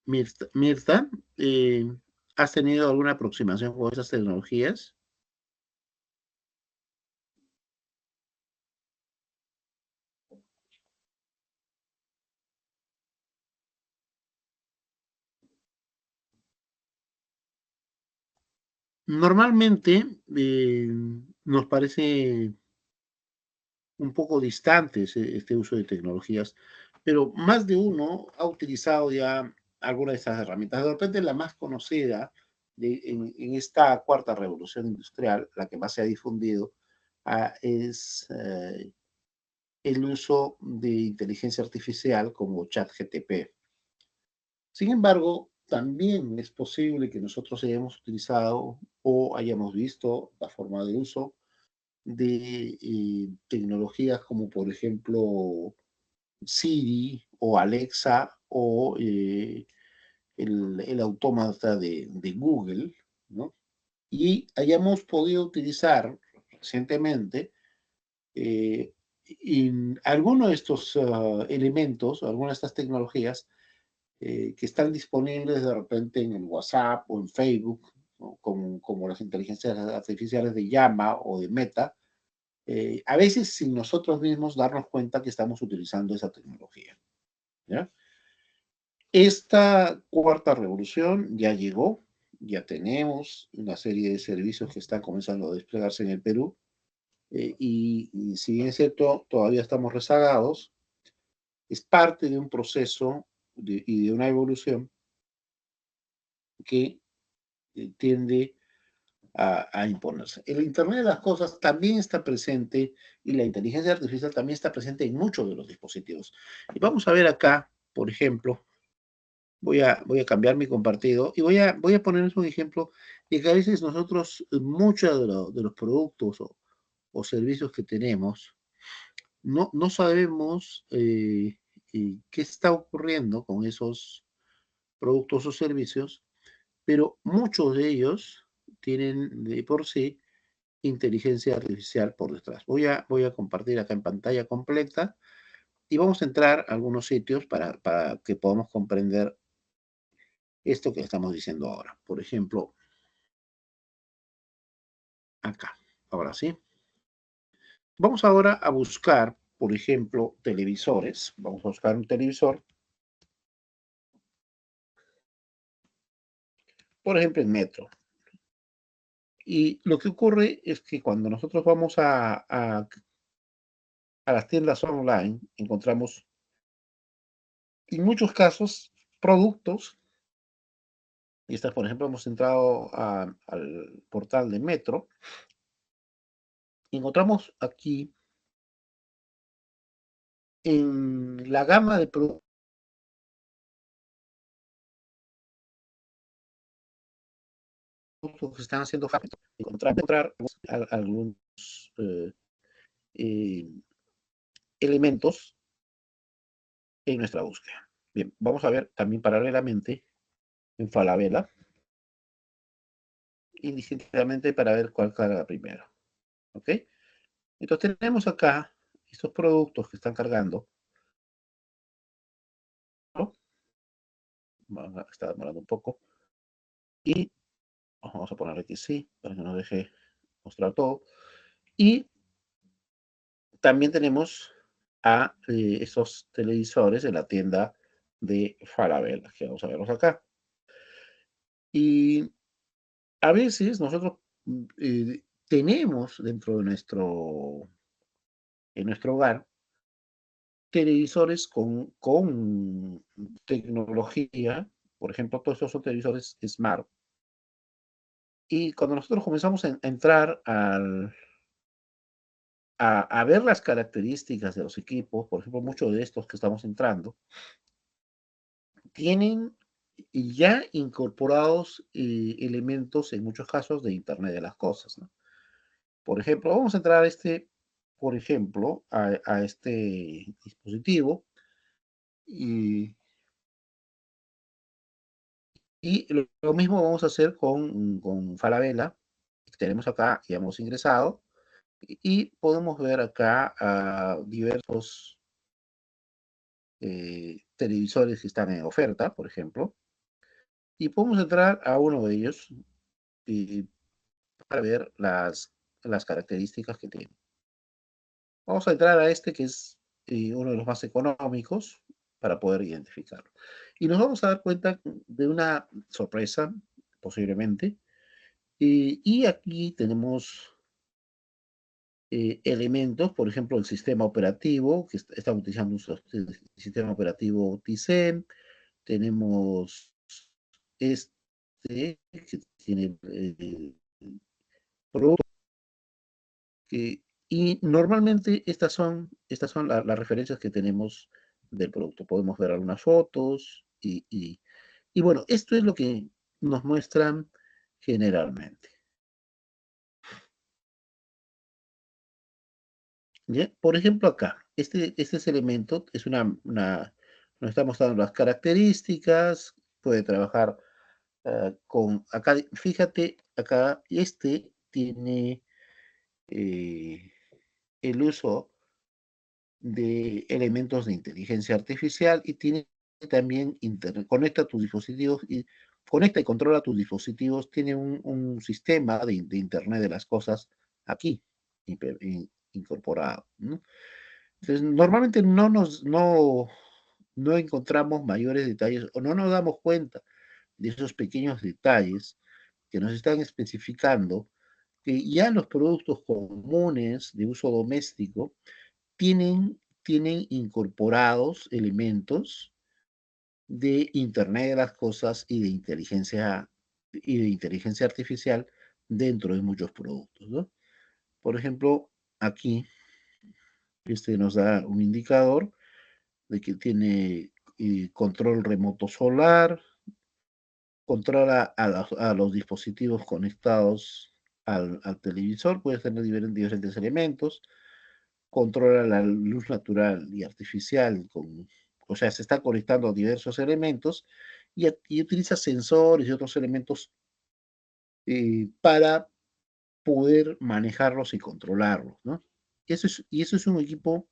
Mirta, ¿has tenido alguna aproximación con esas tecnologías? Normalmente nos parece un poco distante este uso de tecnologías, pero más de uno ha utilizado ya alguna de estas herramientas. De repente la más conocida en esta cuarta revolución industrial, la que más se ha difundido, es el uso de inteligencia artificial como ChatGPT. Sin embargo, también es posible que nosotros hayamos utilizado o hayamos visto la forma de uso de tecnologías como por ejemplo Siri o Alexa o el autómata de Google, ¿no? Y hayamos podido utilizar recientemente algunos de estos elementos, algunas de estas tecnologías que están disponibles de repente en el WhatsApp o en Facebook, ¿no? Como las inteligencias artificiales de Llama o de Meta, a veces sin nosotros mismos darnos cuenta que estamos utilizando esa tecnología, ¿ya? Esta cuarta revolución ya llegó, ya tenemos una serie de servicios que están comenzando a desplegarse en el Perú, y si bien es cierto, todavía estamos rezagados, es parte de un proceso y de una evolución que tiende a imponerse. El Internet de las cosas también está presente y la inteligencia artificial también está presente en muchos de los dispositivos. Y vamos a ver acá, por ejemplo, voy a cambiar mi compartido y voy a ponerles un ejemplo de que a veces nosotros, muchos de los productos o servicios que tenemos, no sabemos qué está ocurriendo con esos productos o servicios, pero muchos de ellos tienen de por sí inteligencia artificial por detrás. Voy a compartir acá en pantalla completa y vamos a entrar a algunos sitios para que podamos comprender esto que estamos diciendo ahora. Por ejemplo, acá. Ahora sí. Vamos ahora a buscar, por ejemplo, televisores. Vamos a buscar un televisor. Por ejemplo, en Metro. Y lo que ocurre es que cuando nosotros vamos a las tiendas online, encontramos en muchos casos productos. Y esta, por ejemplo, hemos entrado al portal de Metro. Y encontramos aquí en la gama de productos que están haciendo falta, encontrar algunos eh, eh, elementos en nuestra búsqueda. Bien, vamos a ver también paralelamente en Falabella, indistintamente para ver cuál carga primero. ¿Ok? Entonces tenemos acá estos productos que están cargando, ¿no? Está demorando un poco. Y vamos a ponerle que sí, para que nos deje mostrar todo. Y también tenemos a esos televisores de la tienda de Falabella, que vamos a verlos acá. Y a veces nosotros tenemos dentro de nuestro hogar televisores con tecnología, por ejemplo, todos estos son televisores smart. Y cuando nosotros comenzamos a entrar a ver las características de los equipos, por ejemplo, muchos de estos que estamos entrando, tienen ya incorporados elementos, en muchos casos, de Internet de las cosas, ¿no? Por ejemplo, vamos a entrar por ejemplo, a este dispositivo y, y lo mismo vamos a hacer con Falabella. Tenemos acá, ya hemos ingresado y podemos ver acá diversos televisores que están en oferta, por ejemplo, y podemos entrar a uno de ellos y para ver las características que tiene. Vamos a entrar a este que es uno de los más económicos para poder identificarlo. Y nos vamos a dar cuenta de una sorpresa, posiblemente. Y aquí tenemos elementos, por ejemplo, el sistema operativo, que estamos utilizando el sistema operativo Tizen. Tenemos este, que tiene producto. Y normalmente estas son las referencias que tenemos del producto. Podemos ver algunas fotos y bueno, esto es lo que nos muestran generalmente. ¿Ya? Por ejemplo, acá, este es elemento, nos está mostrando las características, puede trabajar acá, fíjate, acá este tiene eh, el uso de elementos de inteligencia artificial y tiene también internet. Conecta y controla tus dispositivos, tiene un sistema de Internet de las cosas aquí incorporado, ¿no? Entonces, normalmente no encontramos mayores detalles o no nos damos cuenta de esos pequeños detalles que nos están especificando que ya los productos comunes de uso doméstico tienen incorporados elementos de Internet de las cosas y de inteligencia artificial dentro de muchos productos, ¿no? Por ejemplo, aquí este nos da un indicador de que tiene control remoto solar, controla a los dispositivos conectados al televisor, puede tener diferentes elementos, controla la luz natural y artificial, o sea, se está conectando a diversos elementos y utiliza sensores y otros elementos para poder manejarlos y controlarlos, ¿no? Y eso es un equipo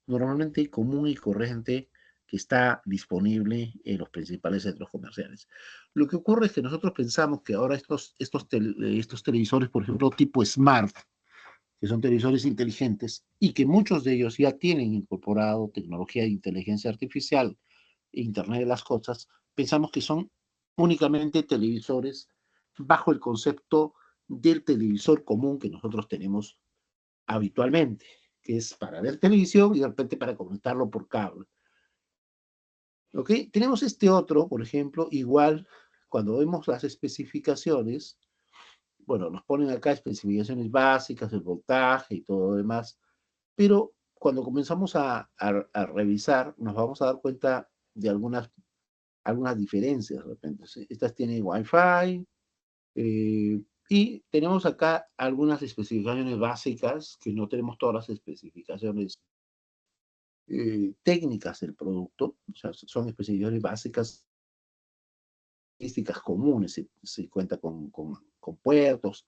normalmente común y corriente que está disponible en los principales centros comerciales. Lo que ocurre es que nosotros pensamos que ahora estos televisores, por ejemplo, tipo Smart, que son televisores inteligentes y que muchos de ellos ya tienen incorporado tecnología de inteligencia artificial, Internet de las cosas, pensamos que son únicamente televisores bajo el concepto del televisor común que nosotros tenemos habitualmente, que es para ver televisión y de repente para conectarlo por cable. ¿Ok? Tenemos este otro, por ejemplo, igual, cuando vemos las especificaciones, bueno, nos ponen acá especificaciones básicas, el voltaje y todo lo demás, pero cuando comenzamos a revisar, nos vamos a dar cuenta de algunas diferencias de repente. ¿Sí? Estas tienen Wi-Fi, y tenemos acá algunas especificaciones básicas, que no tenemos todas las especificaciones técnicas del producto, o sea, son especificaciones básicas, estadísticas comunes, se cuenta con puertos,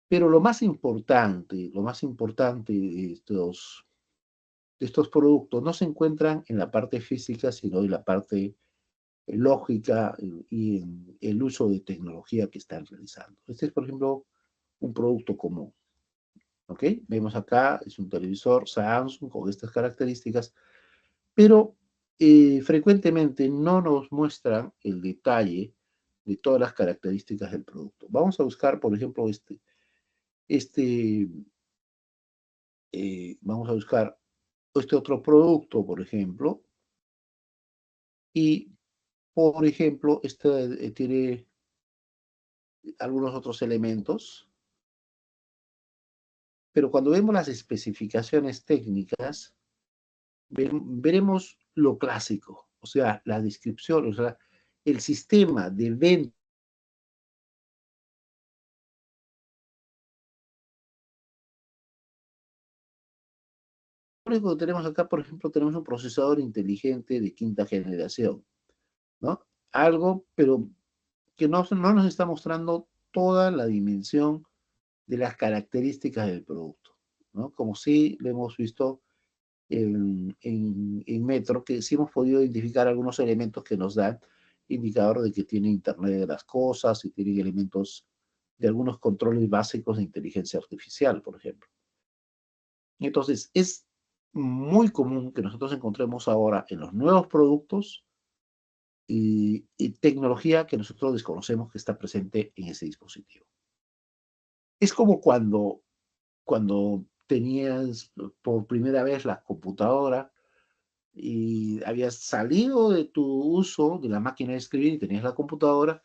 pero lo más importante de estos productos no se encuentran en la parte física, sino en la parte lógica y en el uso de tecnología que están realizando. Este es, por ejemplo, un producto común. ¿Ok? Vemos acá, es un televisor Samsung con estas características, pero frecuentemente no nos muestran el detalle de todas las características del producto. Vamos a buscar, por ejemplo, vamos a buscar este otro producto, por ejemplo, y, por ejemplo, este tiene algunos otros elementos, pero cuando vemos las especificaciones técnicas, veremos lo clásico, o sea, la descripción, o sea, el sistema de venta. Lo único que tenemos acá, por ejemplo, tenemos un procesador inteligente de quinta generación, ¿no? Algo, pero que no nos está mostrando toda la dimensión de las características del producto, ¿no? Como sí lo hemos visto en Metro, que sí hemos podido identificar algunos elementos que nos dan indicador de que tiene Internet de las cosas y tiene elementos de algunos controles básicos de inteligencia artificial, por ejemplo. Entonces, es muy común que nosotros encontremos ahora en los nuevos productos y tecnología que nosotros desconocemos que está presente en ese dispositivo. Es como cuando tenías por primera vez la computadora y habías salido de tu uso de la máquina de escribir y tenías la computadora,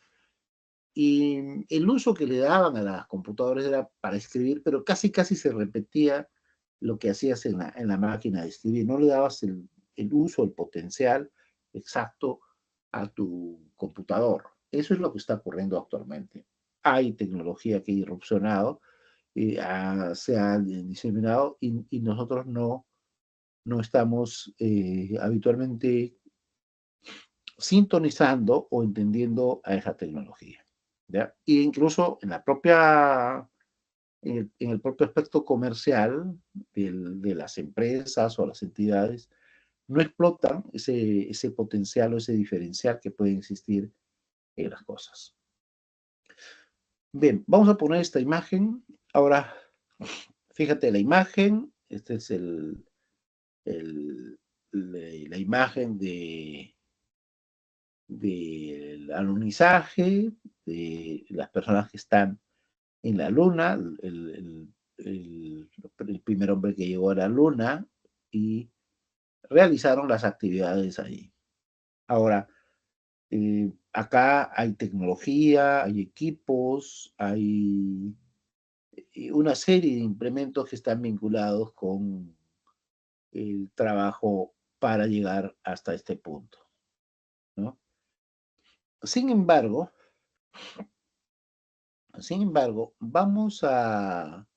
y el uso que le daban a las computadoras era para escribir, pero casi se repetía lo que hacías en la máquina de escribir. No le dabas el uso, el potencial exacto a tu computador. Eso es lo que está ocurriendo actualmente. Hay tecnología que ha irrupcionado, se ha diseminado y nosotros no estamos habitualmente sintonizando o entendiendo a esa tecnología. ¿Ya? E incluso en el propio aspecto comercial de las empresas o las entidades, no explotan ese potencial o ese diferencial que puede existir en las cosas. Bien, vamos a poner esta imagen. Ahora, fíjate la imagen. Esta es la imagen del alunizaje, de las personas que están en la Luna, el primer hombre que llegó a la Luna y realizaron las actividades ahí. Ahora, acá hay tecnología, hay equipos, hay una serie de implementos que están vinculados con el trabajo para llegar hasta este punto, ¿no? Sin embargo, vamos a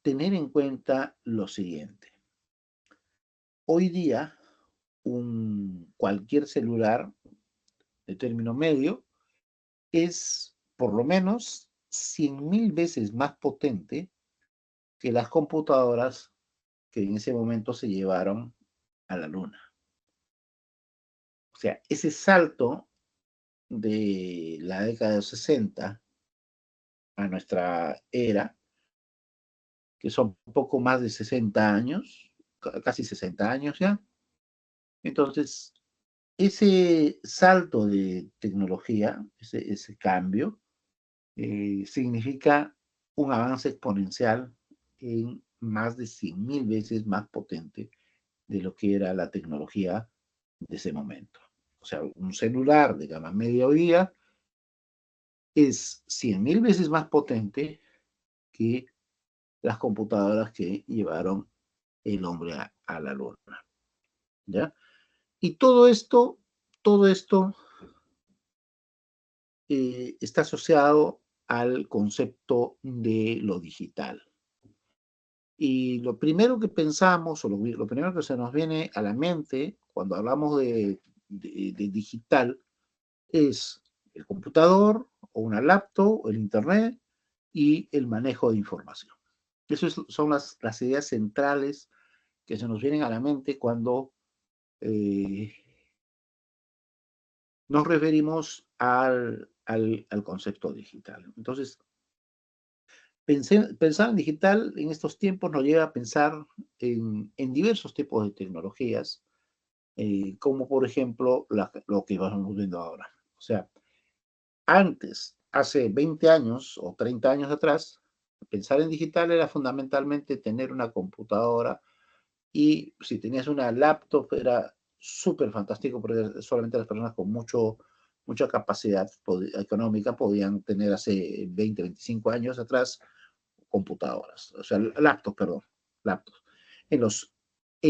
tener en cuenta lo siguiente. Hoy día, cualquier celular de término medio es por lo menos 100.000 veces más potente que las computadoras que en ese momento se llevaron a la Luna. O sea, ese salto de la década de los 60 a nuestra era, que son un poco más de 60 años, casi 60 años ya. Entonces, ese salto de tecnología, ese cambio, significa un avance exponencial en más de 100.000 veces más potente de lo que era la tecnología de ese momento. O sea, un celular de gama media hoy día es 100.000 veces más potente que las computadoras que llevaron el hombre a la luna. ¿Ya? Y todo esto está asociado al concepto de lo digital. Y lo primero que pensamos, o lo primero que se nos viene a la mente cuando hablamos de digital, es el computador, o una laptop, o el internet, y el manejo de información. Esas son las ideas centrales que se nos vienen a la mente cuando nos referimos al concepto digital. Entonces, pensar en digital en estos tiempos nos lleva a pensar en diversos tipos de tecnologías, como por ejemplo lo que vamos viendo ahora. O sea, antes, hace 20 años o 30 años atrás, pensar en digital era fundamentalmente tener una computadora, y si tenías una laptop era súper fantástico porque solamente las personas con mucha capacidad económica podían tener hace 20, 25 años atrás computadoras, o sea, laptops, perdón, laptops. En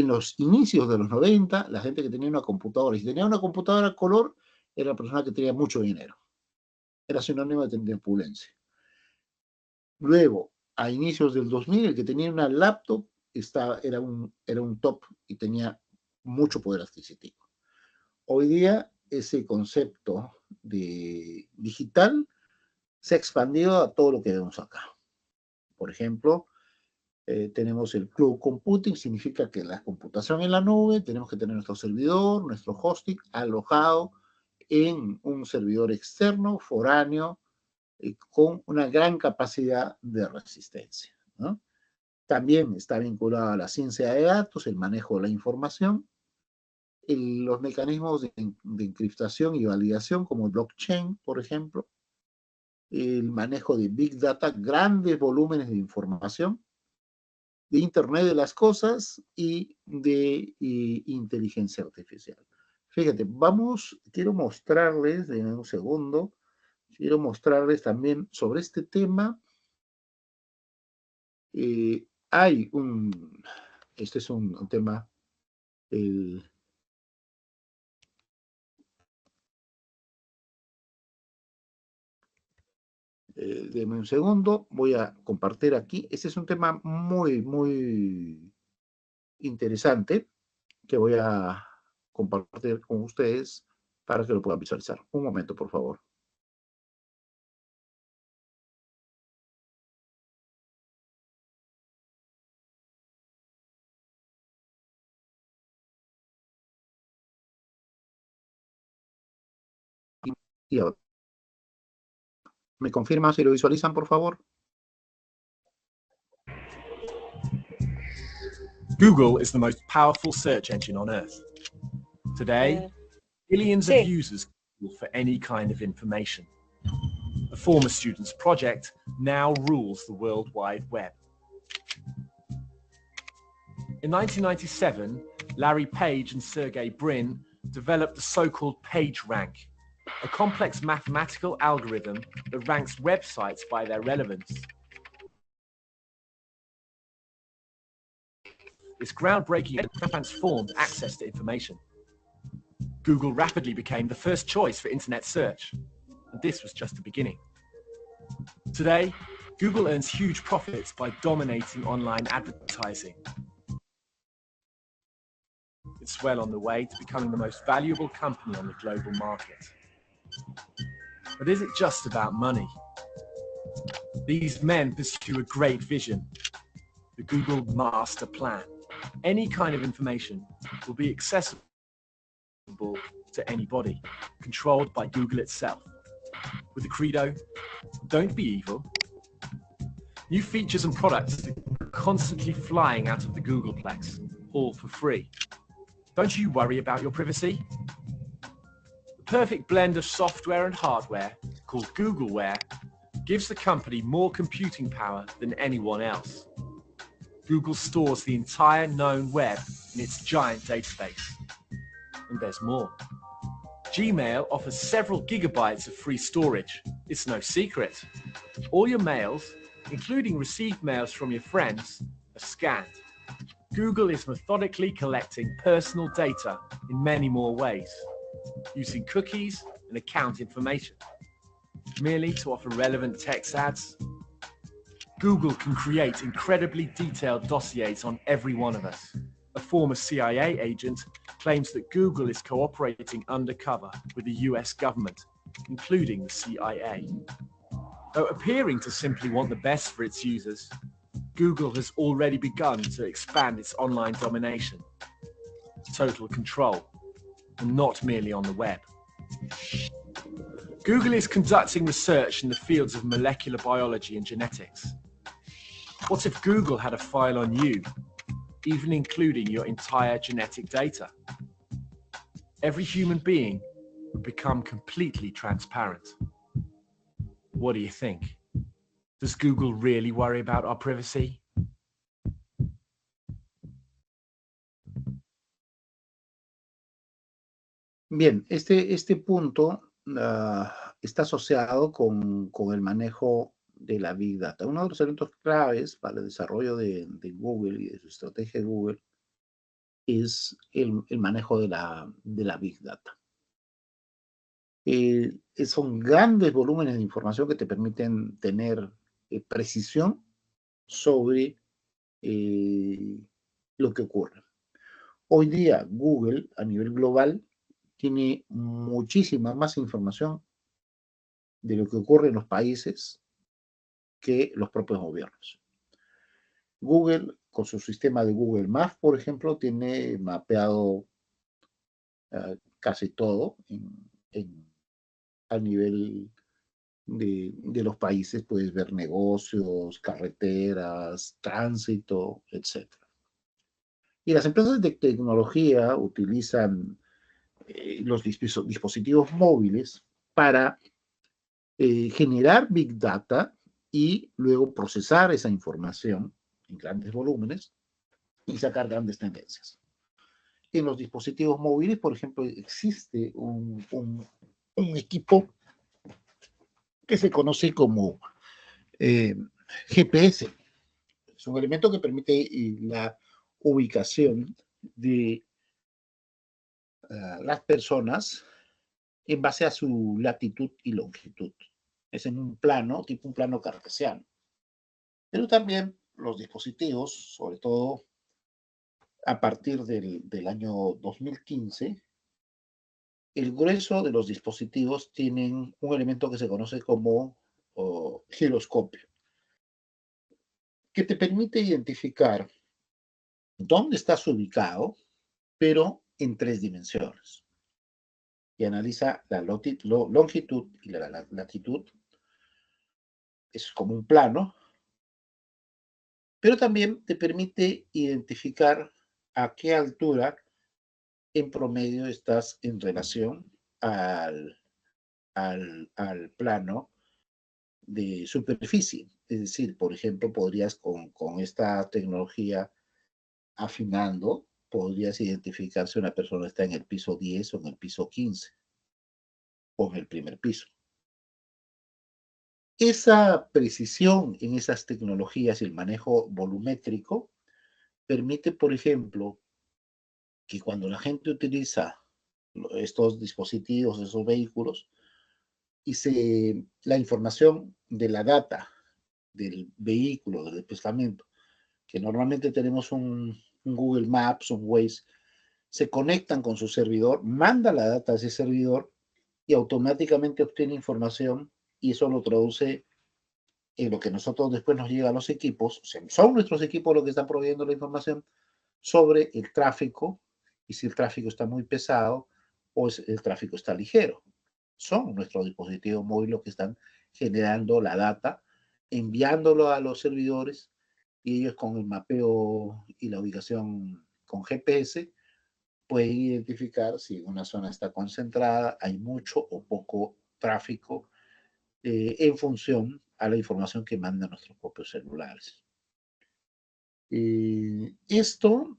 los inicios de los 90, la gente que tenía una computadora, y si tenía una computadora a color, era una persona que tenía mucho dinero. Era sinónimo de tener opulencia. Luego, a inicios del 2000, el que tenía una laptop era un top y tenía mucho poder adquisitivo. Hoy día, ese concepto de digital se ha expandido a todo lo que vemos acá. Por ejemplo, tenemos el cloud computing, significa que la computación en la nube, tenemos que tener nuestro servidor, nuestro hosting alojado en un servidor externo, foráneo, con una gran capacidad de resistencia, ¿no? También está vinculado a la ciencia de datos, el manejo de la información, los mecanismos de encriptación y validación como el blockchain, por ejemplo, el manejo de big data, grandes volúmenes de información, de Internet de las cosas y de inteligencia artificial. Fíjate, quiero mostrarles, en un segundo, quiero mostrarles también sobre este tema. Este es un tema, denme un segundo, voy a compartir aquí. Este es un tema muy, muy interesante que voy a compartir con ustedes para que lo puedan visualizar. Un momento, por favor. Y ahora, ¿me confirman si lo visualizan, por favor?
Google is the most powerful search engine on earth. Today, billions of users Google for any kind of information. A former student's project now rules the World Wide Web. In 1997, Larry Page and Sergey Brin developed the so-called PageRank, a complex mathematical algorithm that ranks websites by their relevance. This groundbreaking transformed access to information. Google rapidly became the first choice for internet search, and this was just the beginning. Today, Google earns huge profits by dominating online advertising. It's well on the way to becoming the most valuable company on the global market. But is it just about money? These men pursue a great vision, the Google Master Plan. Any kind of information will be accessible to anybody, controlled by Google itself. With the credo, don't be evil. New features and products are constantly flying out of the Googleplex, all for free. Don't you worry about your privacy? The perfect blend of software and hardware, called Googleware, gives the company more computing power than anyone else. Google stores the entire known web in its giant database. And there's more. Gmail offers several gigabytes of free storage. It's no secret. All your mails, including received mails from your friends, are scanned. Google is methodically collecting personal data in many more ways, using cookies and account information, merely to offer relevant text ads. Google can create incredibly detailed dossiers on every one of us. A former CIA agent claims that Google is cooperating undercover with the US government, including the CIA. Though appearing to simply want the best for its users, Google has already begun to expand its online domination, total control, and not merely on the web. Google is conducting research in the fields of molecular biology and genetics. What if Google had a file on you, even including your entire genetic data? Every human being would become completely transparent. What do you think? Does Google really worry about our privacy?
Bien, este punto está asociado con el manejo de la Big Data. Uno de los elementos claves para el desarrollo de Google y de su estrategia de Google es el manejo de la Big Data. Son grandes volúmenes de información que te permiten tener precisión sobre lo que ocurre. Hoy día Google a nivel global tiene muchísima más información de lo que ocurre en los países que los propios gobiernos. Google, con su sistema de Google Maps, por ejemplo, tiene mapeado casi todo a nivel de los países. Puedes ver negocios, carreteras, tránsito, etc. Y las empresas de tecnología utilizan los dispositivos móviles para generar Big Data y luego procesar esa información en grandes volúmenes y sacar grandes tendencias. En los dispositivos móviles, por ejemplo, existe un equipo que se conoce como GPS. Es un elemento que permite la ubicación de las personas en base a su latitud y longitud. Es en un plano, tipo un plano cartesiano. Pero también los dispositivos, sobre todo a partir del año 2015, el grueso de los dispositivos tienen un elemento que se conoce como giroscopio, que te permite identificar dónde estás ubicado, pero en 3 dimensiones. Y analiza la longitud y la latitud. Es como un plano, pero también te permite identificar a qué altura en promedio estás en relación al plano de superficie. Es decir, por ejemplo, podrías con esta tecnología afinando, podrías identificar si una persona está en el piso 10 o en el piso 15 o en el primer piso. Esa precisión en esas tecnologías y el manejo volumétrico permite, por ejemplo, que cuando la gente utiliza estos dispositivos, esos vehículos, y la información de la data del vehículo, del desplazamiento, que normalmente tenemos un Google Maps, un Waze, se conectan con su servidor, manda la data a ese servidor y automáticamente obtiene información, y eso lo traduce en lo que nosotros después nos llega a los equipos. O sea, son nuestros equipos los que están proveyendo la información, sobre el tráfico y si el tráfico está muy pesado o el tráfico está ligero. Son nuestros dispositivos móviles que están generando la data, enviándolo a los servidores y ellos con el mapeo y la ubicación con GPS pueden identificar si una zona está concentrada, hay mucho o poco tráfico en función a la información que mandan nuestros propios celulares. Esto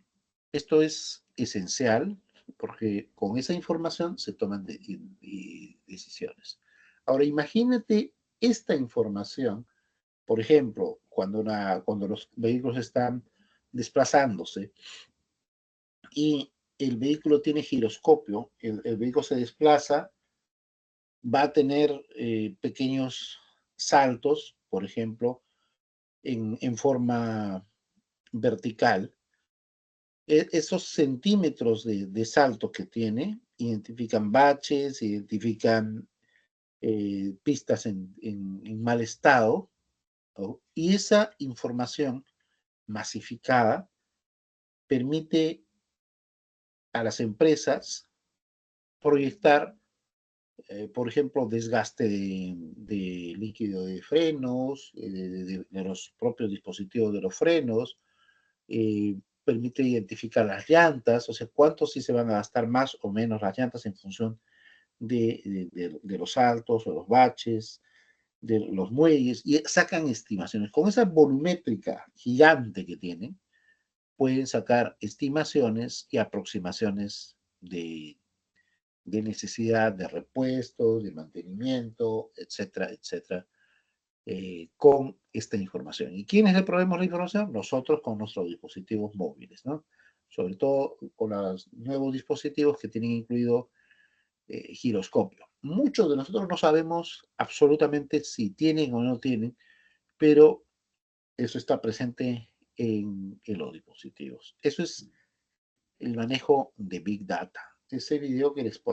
es esencial porque con esa información se toman decisiones. Ahora, imagínate esta información, por ejemplo, cuando los vehículos están desplazándose y el vehículo tiene giroscopio, el vehículo se desplaza, va a tener pequeños saltos, por ejemplo, en forma vertical. Esos centímetros de salto que tiene identifican baches, identifican pistas en mal estado, ¿no? Y esa información masificada permite a las empresas proyectar, por ejemplo, desgaste de líquido de frenos, de los propios dispositivos de los frenos, permite identificar las llantas, o sea, cuánto sí se van a gastar más o menos las llantas en función de los saltos o los baches, de los muelles, y sacan estimaciones. Con esa volumétrica gigante que tienen, pueden sacar estimaciones y aproximaciones de necesidad de repuestos, de mantenimiento, etcétera, etcétera, con esta información. ¿Y quiénes le proveemos la información? Nosotros con nuestros dispositivos móviles, ¿no? Sobre todo con los nuevos dispositivos que tienen incluido giroscopio. Muchos de nosotros no sabemos absolutamente si tienen o no tienen, pero eso está presente en los dispositivos. Eso es el manejo de Big Data. Ese video que les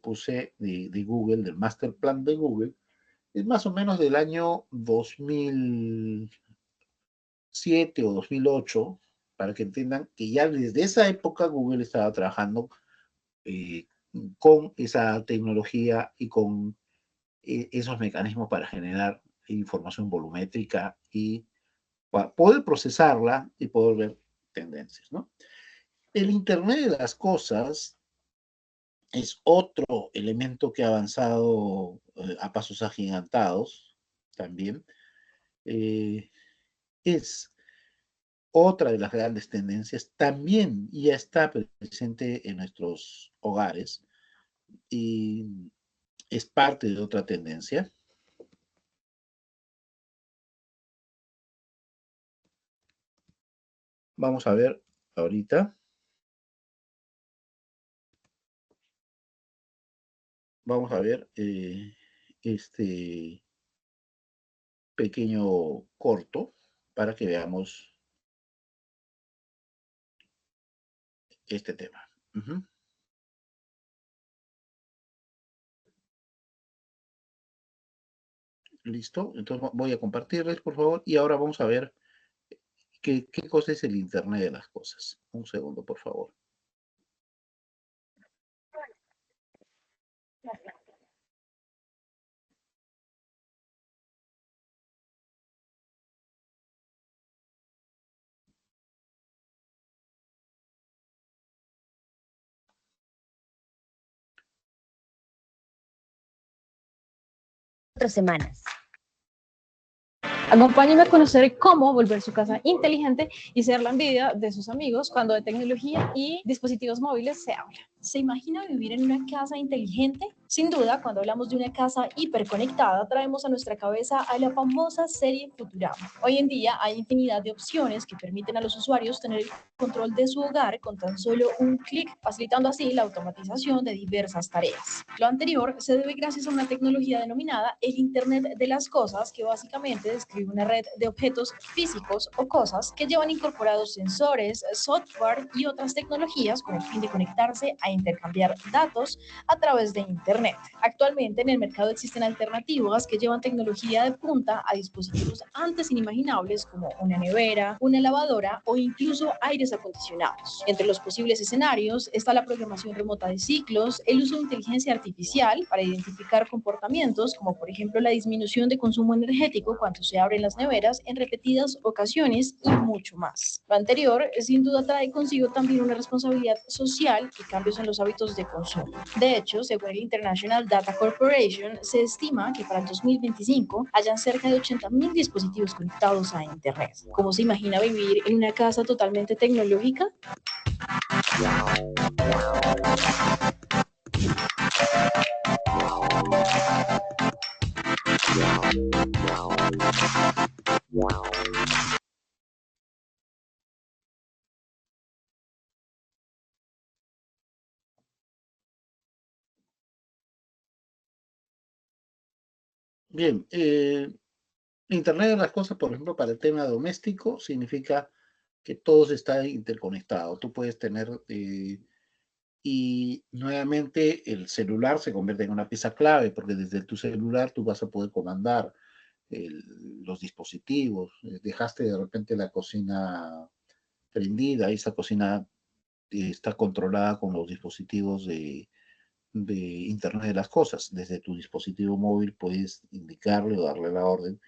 puse de Google, del Master Plan de Google, es más o menos del año 2007 o 2008, para que entiendan que ya desde esa época Google estaba trabajando con esa tecnología y con esos mecanismos para generar información volumétrica y para poder procesarla y poder ver tendencias, ¿no? El Internet de las cosas es otro elemento que ha avanzado a pasos agigantados también. Es otra de las grandes tendencias. También ya está presente en nuestros hogares y es parte de otra tendencia. Vamos a ver ahorita. Vamos a ver este pequeño corto para que veamos este tema. Listo, entonces voy a compartirles, por favor, y ahora vamos a ver qué cosa es el Internet de las cosas. Un segundo, por favor.
Semanas. Acompáñenme a conocer cómo volver su casa inteligente y ser la envidia de sus amigos cuando de tecnología y dispositivos móviles se habla. ¿Se imagina vivir en una casa inteligente? Sin duda, cuando hablamos de una casa hiperconectada, traemos a nuestra cabeza a la famosa serie Futurama. Hoy en día hay infinidad de opciones que permiten a los usuarios tener el control de su hogar con tan solo un clic, facilitando así la automatización de diversas tareas. Lo anterior se debe gracias a una tecnología denominada el Internet de las Cosas, que básicamente describe una red de objetos físicos o cosas que llevan incorporados sensores, software y otras tecnologías con el fin de conectarse a a intercambiar datos a través de Internet. Actualmente en el mercado existen alternativas que llevan tecnología de punta a dispositivos antes inimaginables como una nevera, una lavadora o incluso aires acondicionados. Entre los posibles escenarios está la programación remota de ciclos, el uso de inteligencia artificial para identificar comportamientos como por ejemplo la disminución de consumo energético cuando se abren las neveras en repetidas ocasiones y mucho más. Lo anterior sin duda trae consigo también una responsabilidad social y cambios en los hábitos de consumo. De hecho, según el International Data Corporation, se estima que para el 2025 hayan cerca de 80.000 dispositivos conectados a Internet. ¿Cómo se imagina vivir en una casa totalmente tecnológica?
Bien, Internet de las cosas, por ejemplo, para el tema doméstico, significa que todo está interconectado. Tú puedes tener, y nuevamente el celular se convierte en una pieza clave, porque desde tu celular tú vas a poder comandar los dispositivos. Dejaste de repente la cocina prendida, y esa cocina está controlada con los dispositivos de Internet de las cosas. Desde tu dispositivo móvil puedes indicarle o darle la orden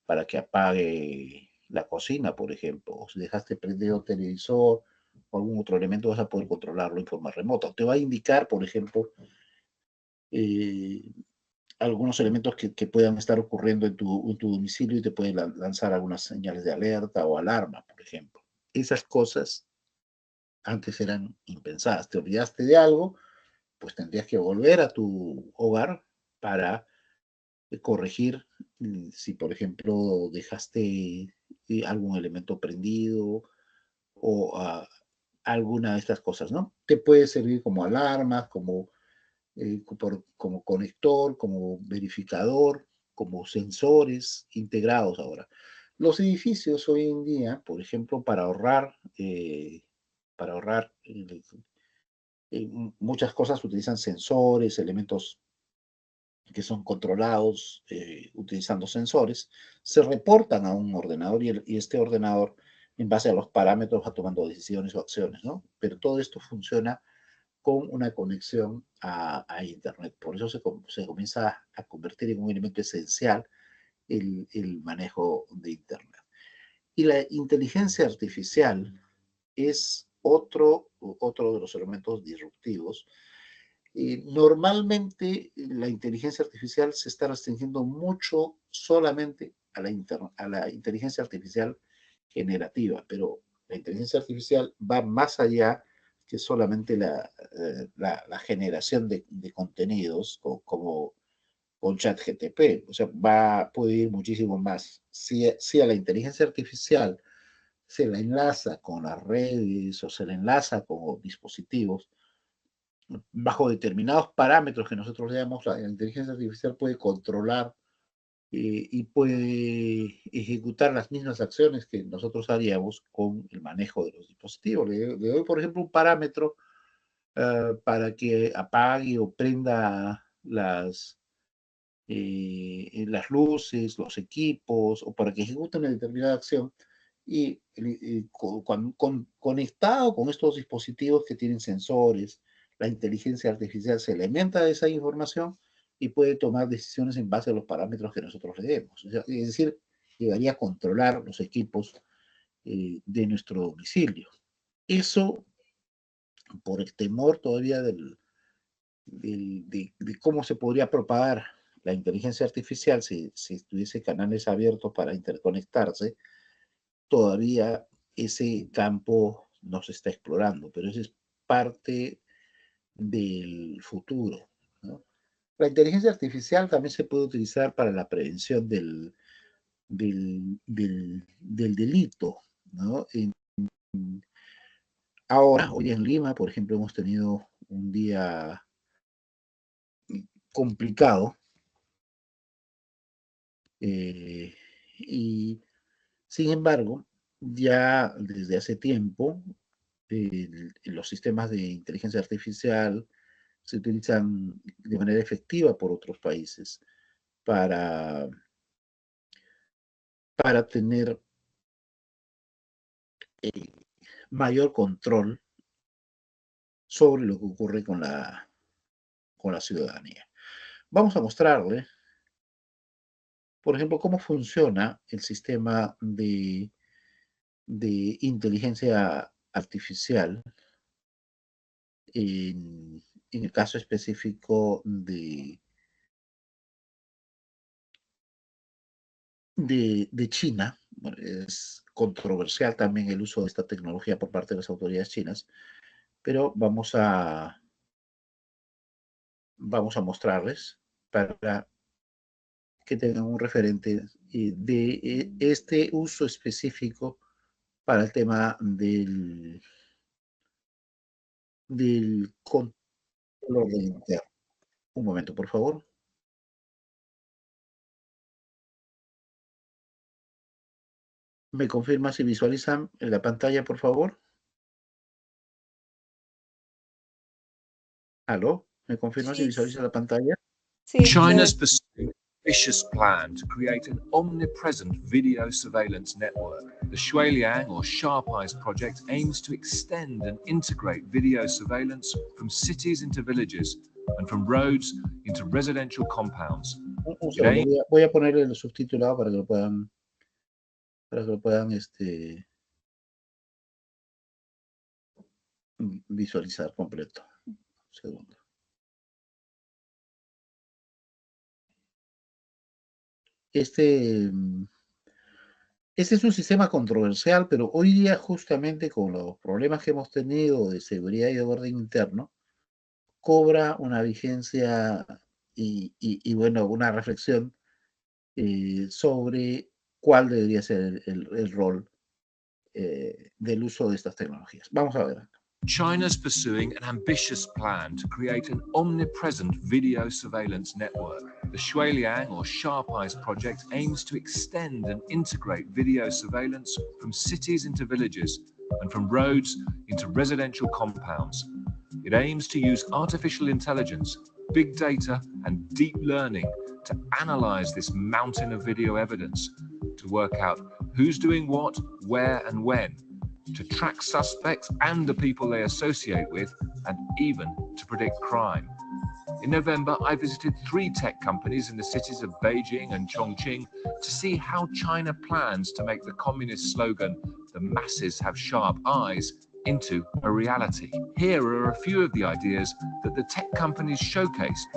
para que apague la cocina, por ejemplo. O si dejaste prendido el televisor o algún otro elemento, vas a poder controlarlo en forma remota. O te va a indicar, por ejemplo, eh, algunos elementos que puedan estar ocurriendo en tu domicilio, y te puede lanzar algunas señales de alerta o alarma, por ejemplo. Esas cosas antes eran impensadas. Te olvidaste de algo, pues tendrías que volver a tu hogar para corregir si, por ejemplo, dejaste algún elemento prendido o alguna de estas cosas, ¿no? Te puede servir como alarma, como conector, como verificador, como sensores integrados ahora. Los edificios hoy en día, por ejemplo, para ahorrar muchas cosas, utilizan sensores, elementos que son controlados utilizando sensores, se reportan a un ordenador, y este ordenador, en base a los parámetros, va tomando decisiones o acciones, ¿no? Pero todo esto funciona con una conexión a Internet. Por eso se comienza a convertir en un elemento esencial el manejo de Internet. Y la inteligencia artificial es otro de los elementos disruptivos. Normalmente la inteligencia artificial se está restringiendo mucho solamente a la inteligencia artificial generativa, pero la inteligencia artificial va más allá que solamente la generación de contenidos como con ChatGPT. O sea, puede ir muchísimo más. Si a la inteligencia artificial se la enlaza con las redes o se la enlaza con dispositivos, bajo determinados parámetros que nosotros le damos, la inteligencia artificial puede controlar y puede ejecutar las mismas acciones que nosotros haríamos con el manejo de los dispositivos. Le doy, por ejemplo, un parámetro para que apague o prenda las luces, los equipos, o para que ejecute una determinada acción, y conectado con estos dispositivos que tienen sensores, la inteligencia artificial se alimenta de esa información y puede tomar decisiones en base a los parámetros que nosotros le demos. O sea, es decir, llegaría a controlar los equipos de nuestro domicilio. Eso, por el temor todavía de cómo se podría propagar la inteligencia artificial si tuviese canales abiertos para interconectarse, todavía ese campo no se está explorando, pero eso es parte del futuro, ¿no? La inteligencia artificial también se puede utilizar para la prevención del delito, ¿no? Ahora, hoy en Lima, por ejemplo, hemos tenido un día complicado, y sin embargo, ya desde hace tiempo los sistemas de inteligencia artificial se utilizan de manera efectiva por otros países para tener mayor control sobre lo que ocurre con la ciudadanía. Vamos a mostrarle, por ejemplo, cómo funciona el sistema de inteligencia artificial en el caso específico de China. Bueno, es controversial también el uso de esta tecnología por parte de las autoridades chinas, pero vamos a mostrarles para que tengan un referente de este uso específico para el tema del control interno. Un momento, por favor. ¿Me confirma si visualizan en la pantalla, por favor? ¿Aló? ¿Me confirma si
Sí,
visualiza la pantalla?
sí,
China's pursuing an ambitious plan to create an omnipresent video surveillance network. The Shuiliang or Sharp Eyes project aims to extend and integrate video surveillance from cities into villages and from roads into residential compounds.
Un segundo, voy a poner el subtitulado para que lo puedan visualizar completo. Un segundo. Este es un sistema controversial, pero hoy día, justamente con los problemas que hemos tenido de seguridad y de orden interno, cobra una vigencia y bueno, una reflexión sobre cuál debería ser el rol del uso de estas tecnologías. Vamos a ver.
China's pursuing an ambitious plan to create an omnipresent video surveillance network. The Shuiliang or Sharp Eyes project aims to extend and integrate video surveillance from cities into villages and from roads into residential compounds. It aims to use artificial intelligence, big data, and deep learning to analyze this mountain of video evidence, to work out who's doing what, where, and when, to track suspects and the people they associate with, and even to predict crime. In November, I visited 3 tech companies in the cities of Beijing and Chongqing to see how China plans to make the communist slogan, "The masses have sharp eyes," into a reality. Here are a few of the ideas that the tech companies showcased.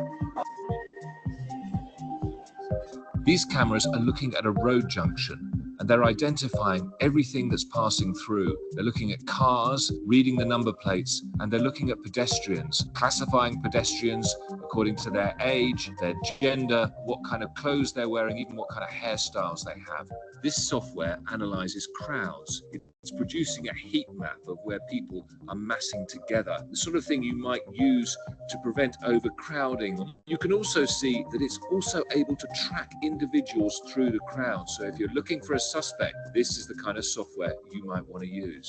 These cameras are looking at a road junction, and they're identifying everything that's passing through. They're looking at cars, reading the number plates, and they're looking at pedestrians, classifying pedestrians according to their age, their gender, what kind of clothes they're wearing, even what kind of hairstyles they have. This software analyzes crowds. It's producing a heat map of where people are massing together, the sort of thing you might use to prevent overcrowding. You can also see that it's also able to track individuals through the crowd. So if you're looking for a suspect, this is the kind of software you might want to use.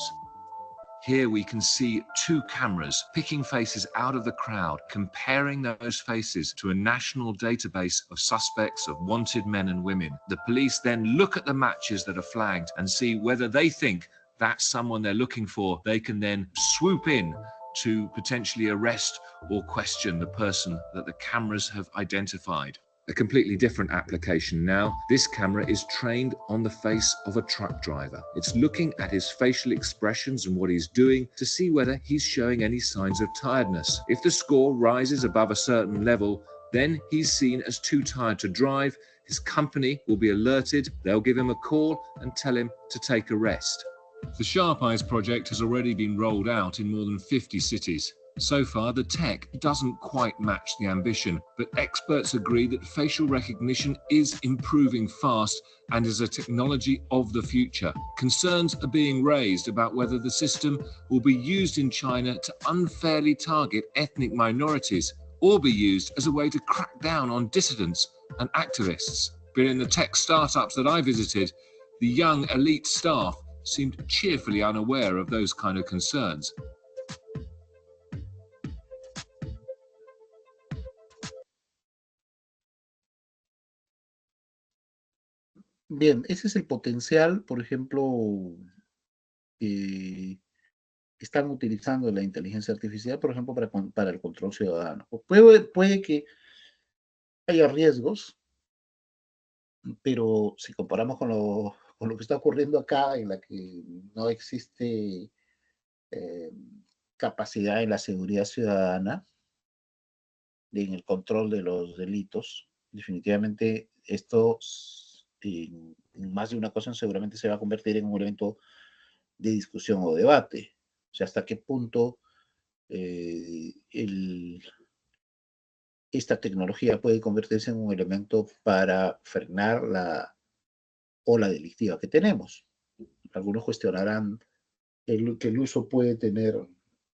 Here we can see 2 cameras picking faces out of the crowd, comparing those faces to a national database of suspects, of wanted men and women. The police then look at the matches that are flagged and see whether they think that's someone they're looking for. They can then swoop in to potentially arrest or question the person that the cameras have identified. A completely different application now. This camera is trained on the face of a truck driver. It's looking at his facial expressions and what he's doing to see whether he's showing any signs of tiredness. If the score rises above a certain level, then he's seen as too tired to drive. His company will be alerted. They'll give him a call and tell him to take a rest. The Sharp Eyes project has already been rolled out in more than 50 cities. So far, the tech doesn't quite match the ambition, but experts agree that facial recognition is improving fast and is a technology of the future. Concerns are being raised about whether the system will be used in China to unfairly target ethnic minorities or be used as a way to crack down on dissidents and activists. But in the tech startups that I visited, the young elite staff
seemed cheerfully unaware of those kind of concerns.
Bien, ese es el potencial, por ejemplo, que están utilizando la inteligencia artificial, por ejemplo, para el control ciudadano. Puede que haya riesgos, pero si comparamos con lo que está ocurriendo acá, en la que no existe capacidad en la seguridad ciudadana, en el control de los delitos, definitivamente esto en más de una ocasión seguramente se va a convertir en un elemento de discusión o debate. O sea, hasta qué punto esta tecnología puede convertirse en un elemento para frenar la ola delictiva que tenemos. Algunos cuestionarán que el uso puede tener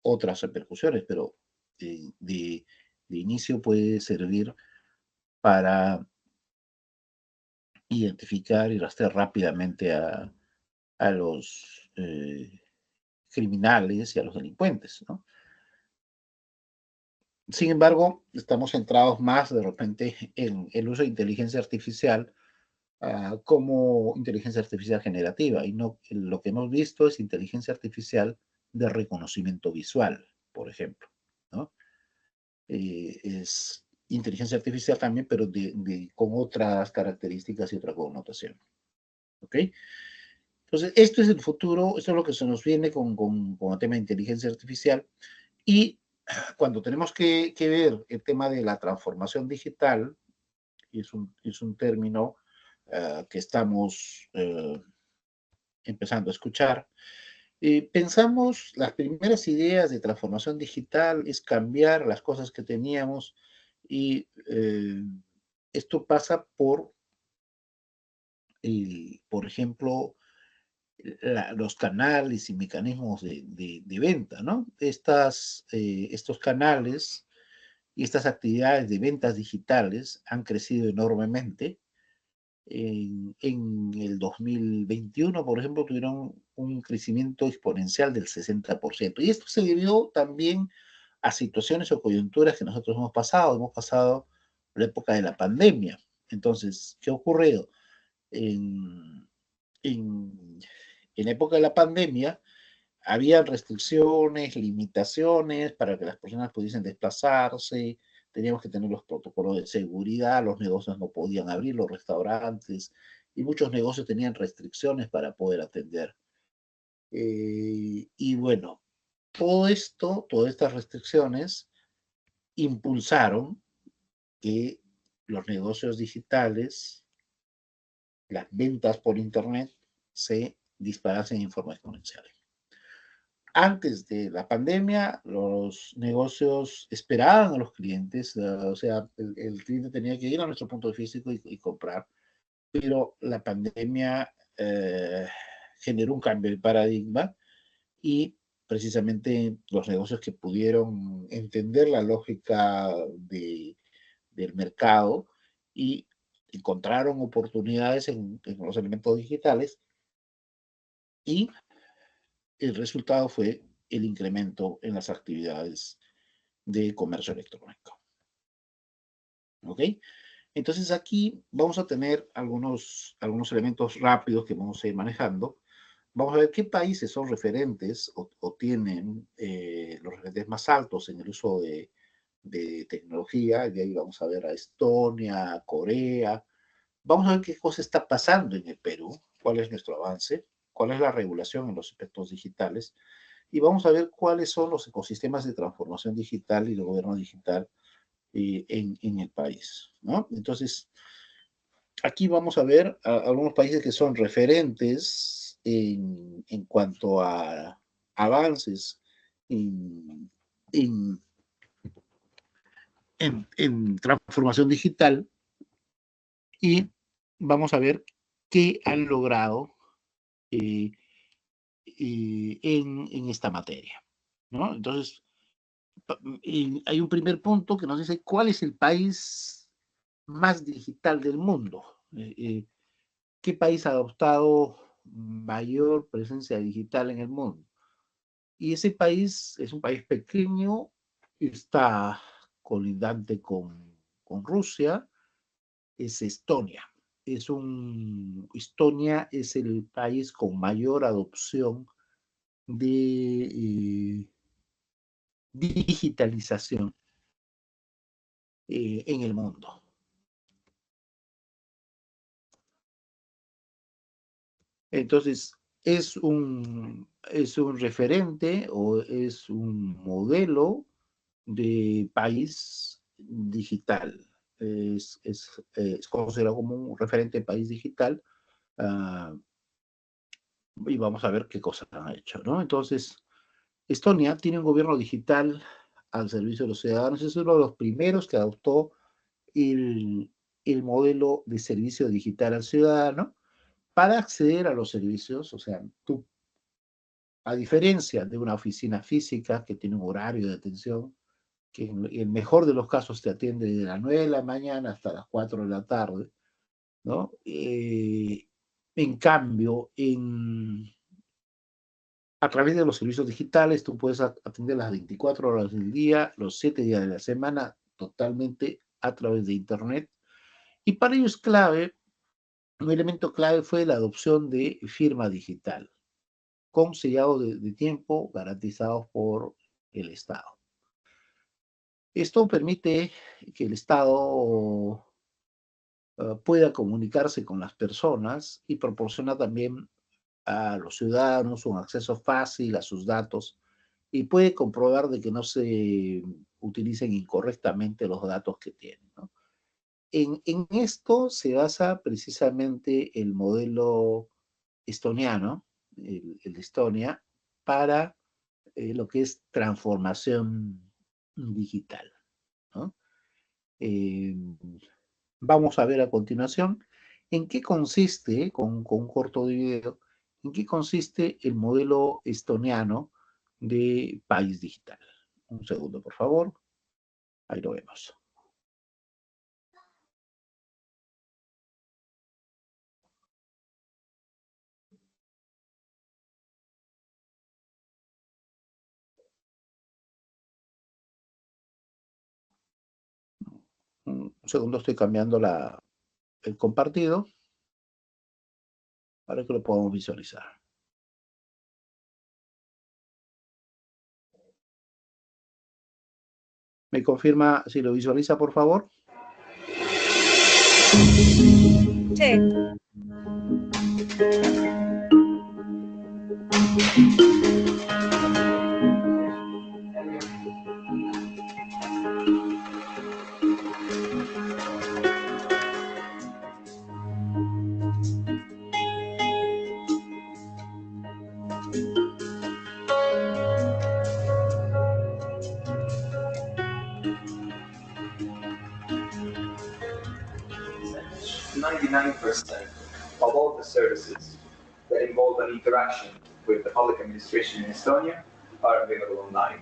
otras repercusiones, pero de inicio puede servir para identificar y rastrear rápidamente a los criminales y a los delincuentes, ¿no? Sin embargo, estamos centrados más de repente en el uso de inteligencia artificial como inteligencia artificial generativa, y no lo que hemos visto es inteligencia artificial de reconocimiento visual, por ejemplo, ¿no? Es inteligencia artificial también, pero con otras características y otra connotación. ¿Ok? Entonces, esto es el futuro, esto es lo que se nos viene con el tema de inteligencia artificial, y cuando tenemos que ver el tema de la transformación digital, y es un término que estamos empezando a escuchar, pensamos, las primeras ideas de transformación digital es cambiar las cosas que teníamos, y esto pasa por ejemplo, los canales y mecanismos de venta, ¿no? Estos canales y estas actividades de ventas digitales han crecido enormemente. En el 2021, por ejemplo, tuvieron un crecimiento exponencial del 60%. Y esto se debió también a situaciones o coyunturas que nosotros hemos pasado. Hemos pasado la época de la pandemia. Entonces, ¿qué ha ocurrido? En, en, en época de la pandemia, había restricciones, limitaciones para que las personas pudiesen desplazarse, teníamos que tener los protocolos de seguridad, los negocios no podían abrir, los restaurantes, y muchos negocios tenían restricciones para poder atender. Y bueno, todo esto, todas estas restricciones impulsaron que los negocios digitales, las ventas por Internet, se disparasen en forma exponencial. Antes de la pandemia, los negocios esperaban a los clientes, o sea, el cliente tenía que ir a nuestro punto físico y comprar, pero la pandemia generó un cambio de paradigma, y precisamente los negocios que pudieron entender la lógica del mercado y encontraron oportunidades en los elementos digitales, y el resultado fue el incremento en las actividades de comercio electrónico. ¿Ok? Entonces aquí vamos a tener algunos elementos rápidos que vamos a ir manejando. Vamos a ver qué países son referentes o tienen los referentes más altos en el uso de tecnología. De ahí vamos a ver a Estonia, Corea. Vamos a ver qué cosa está pasando en el Perú, cuál es nuestro avance, cuál es la regulación en los aspectos digitales, y vamos a ver cuáles son los ecosistemas de transformación digital y de gobierno digital en el país, ¿no? Entonces, aquí vamos a ver algunos países que son referentes en cuanto a avances en, en, en transformación digital, y vamos a ver qué han logrado en esta materia, ¿no? Entonces, hay un primer punto que nos dice cuál es el país más digital del mundo. ¿Qué país ha adoptado mayor presencia digital en el mundo. Y ese país es un país pequeño, está colindante con Rusia, es Estonia. Estonia es el país con mayor adopción de digitalización en el mundo. Entonces, es un referente o es un modelo de país digital. Es considerado como un referente de país digital. uh, y vamos a ver qué cosas han hecho, ¿no? Entonces, Estonia tiene un gobierno digital al servicio de los ciudadanos. Es uno de los primeros que adoptó el, el modelo de servicio digital al ciudadano para acceder a los servicios. O sea, tú, a diferencia de una oficina física que tiene un horario de atención, que en el mejor de los casos te atiende de las 9 de la mañana hasta las 4 de la tarde, ¿no? En cambio, a través de los servicios digitales, tú puedes atender las 24 horas del día, los 7 días de la semana, totalmente a través de Internet. Y para ello es clave, un elemento clave fue la adopción de firma digital, con sellado de tiempo garantizados por el Estado. Esto permite que el Estado pueda comunicarse con las personas y proporciona también a los ciudadanos un acceso fácil a sus datos y puede comprobar de que no se utilicen incorrectamente los datos que tienen, ¿no? En esto se basa precisamente el modelo estoniano, el de Estonia, para lo que es transformación digital, ¿no? Eh, Vamos a ver a continuación en qué consiste, con un corto video, en qué consiste el modelo estoniano de país digital. Un segundo, por favor. Ahí lo vemos. Un segundo, estoy cambiando el compartido para que lo podamos visualizar. ¿Me confirma si lo visualiza, por favor?
Sí.
Of all the services that involve an interaction with the public administration in Estonia are available online.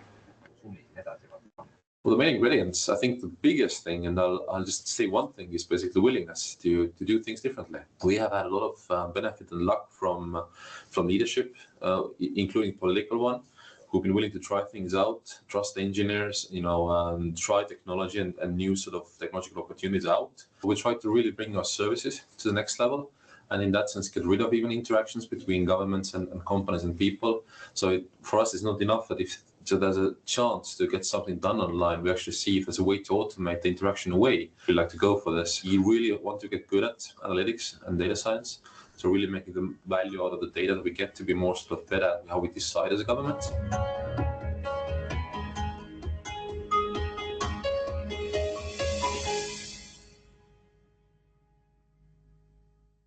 Well, the main ingredients, I think the biggest thing, and I'll just say one thing, is basically willingness to do things differently. We have had a lot of benefit and luck from leadership, including political one, who've been willing to try things out, trust engineers, try technology and new sort of technological opportunities out. We try to really bring our services to the next level, and in that sense get rid of even interactions between governments and companies and people. So for us, it's not enough that if there's a chance to get something done online, we actually see if there's a way to automate the interaction away. We like to go for this. You really want to get good at analytics and data science, so really making the value out of the data that we get to be more sort of better at how we decide as a government.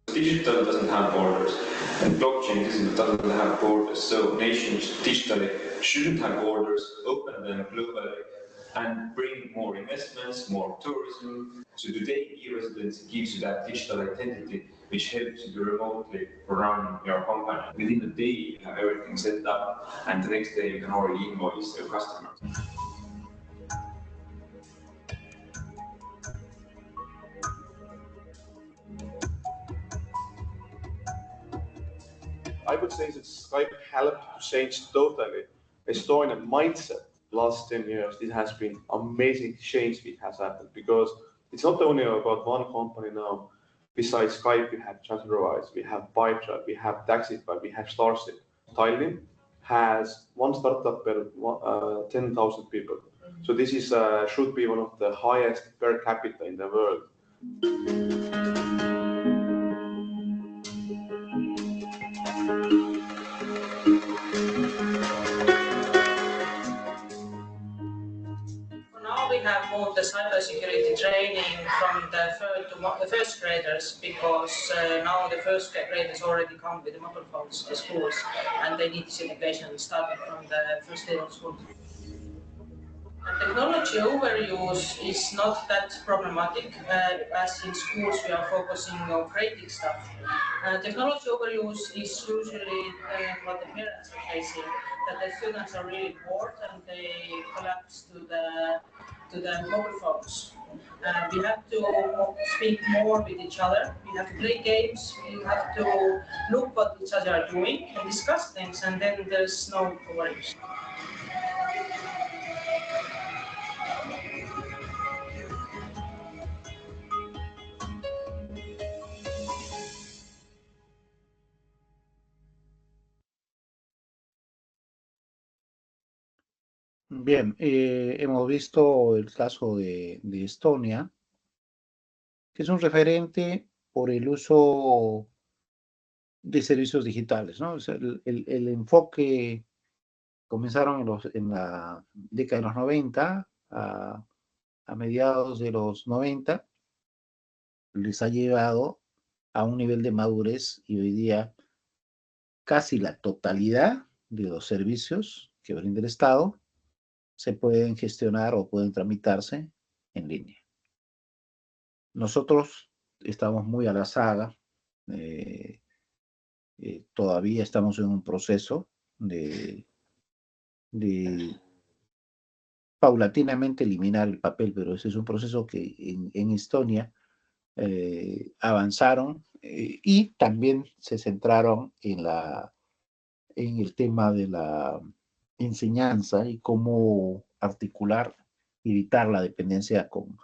Digital doesn't have borders, and blockchain doesn't have borders, so nations digitally shouldn't have borders, open them globally, and bring more investments, more tourism. So today, e-residence gives you that digital identity, which helps you to remotely run your company. Within a day, you have everything set up, and the next day you can already invoice your customers.
I would say that Skype helped to change totally Estonian mindset last 10 years. This has been amazing change that has happened because it's not only about one company now. Besides Skype, we have TransferWise, we have Pipedrive, we have Taxify, we have Starship. Tallinn has one startup per 10,000 people. So this is should be one of the highest per capita in the world.
Now we have moved the cybersecurity training from the third to the first graders because now the first graders already come with the mobile phones to schools and they need this integration starting from the first day of school. Technology overuse is not that problematic as in schools we are focusing on creating stuff. Technology overuse is usually what the parents are facing, that the students are really bored and they collapse to the mobile phones. We have to speak more with each other, we have to play games, we have to look what each other are doing and discuss things, and then there's no overuse.
Bien, hemos visto el caso de Estonia, que es un referente por el uso de servicios digitales, ¿no? O sea, el enfoque comenzaron en la década de los 90, a mediados de los 90, les ha llevado a un nivel de madurez y hoy día casi la totalidad de los servicios que brinda el Estado se pueden gestionar o pueden tramitarse en línea. Nosotros estamos muy a la saga, todavía estamos en un proceso de paulatinamente eliminar el papel, pero ese es un proceso que en Estonia avanzaron y también se centraron en el tema de la enseñanza y cómo articular, evitar la dependencia con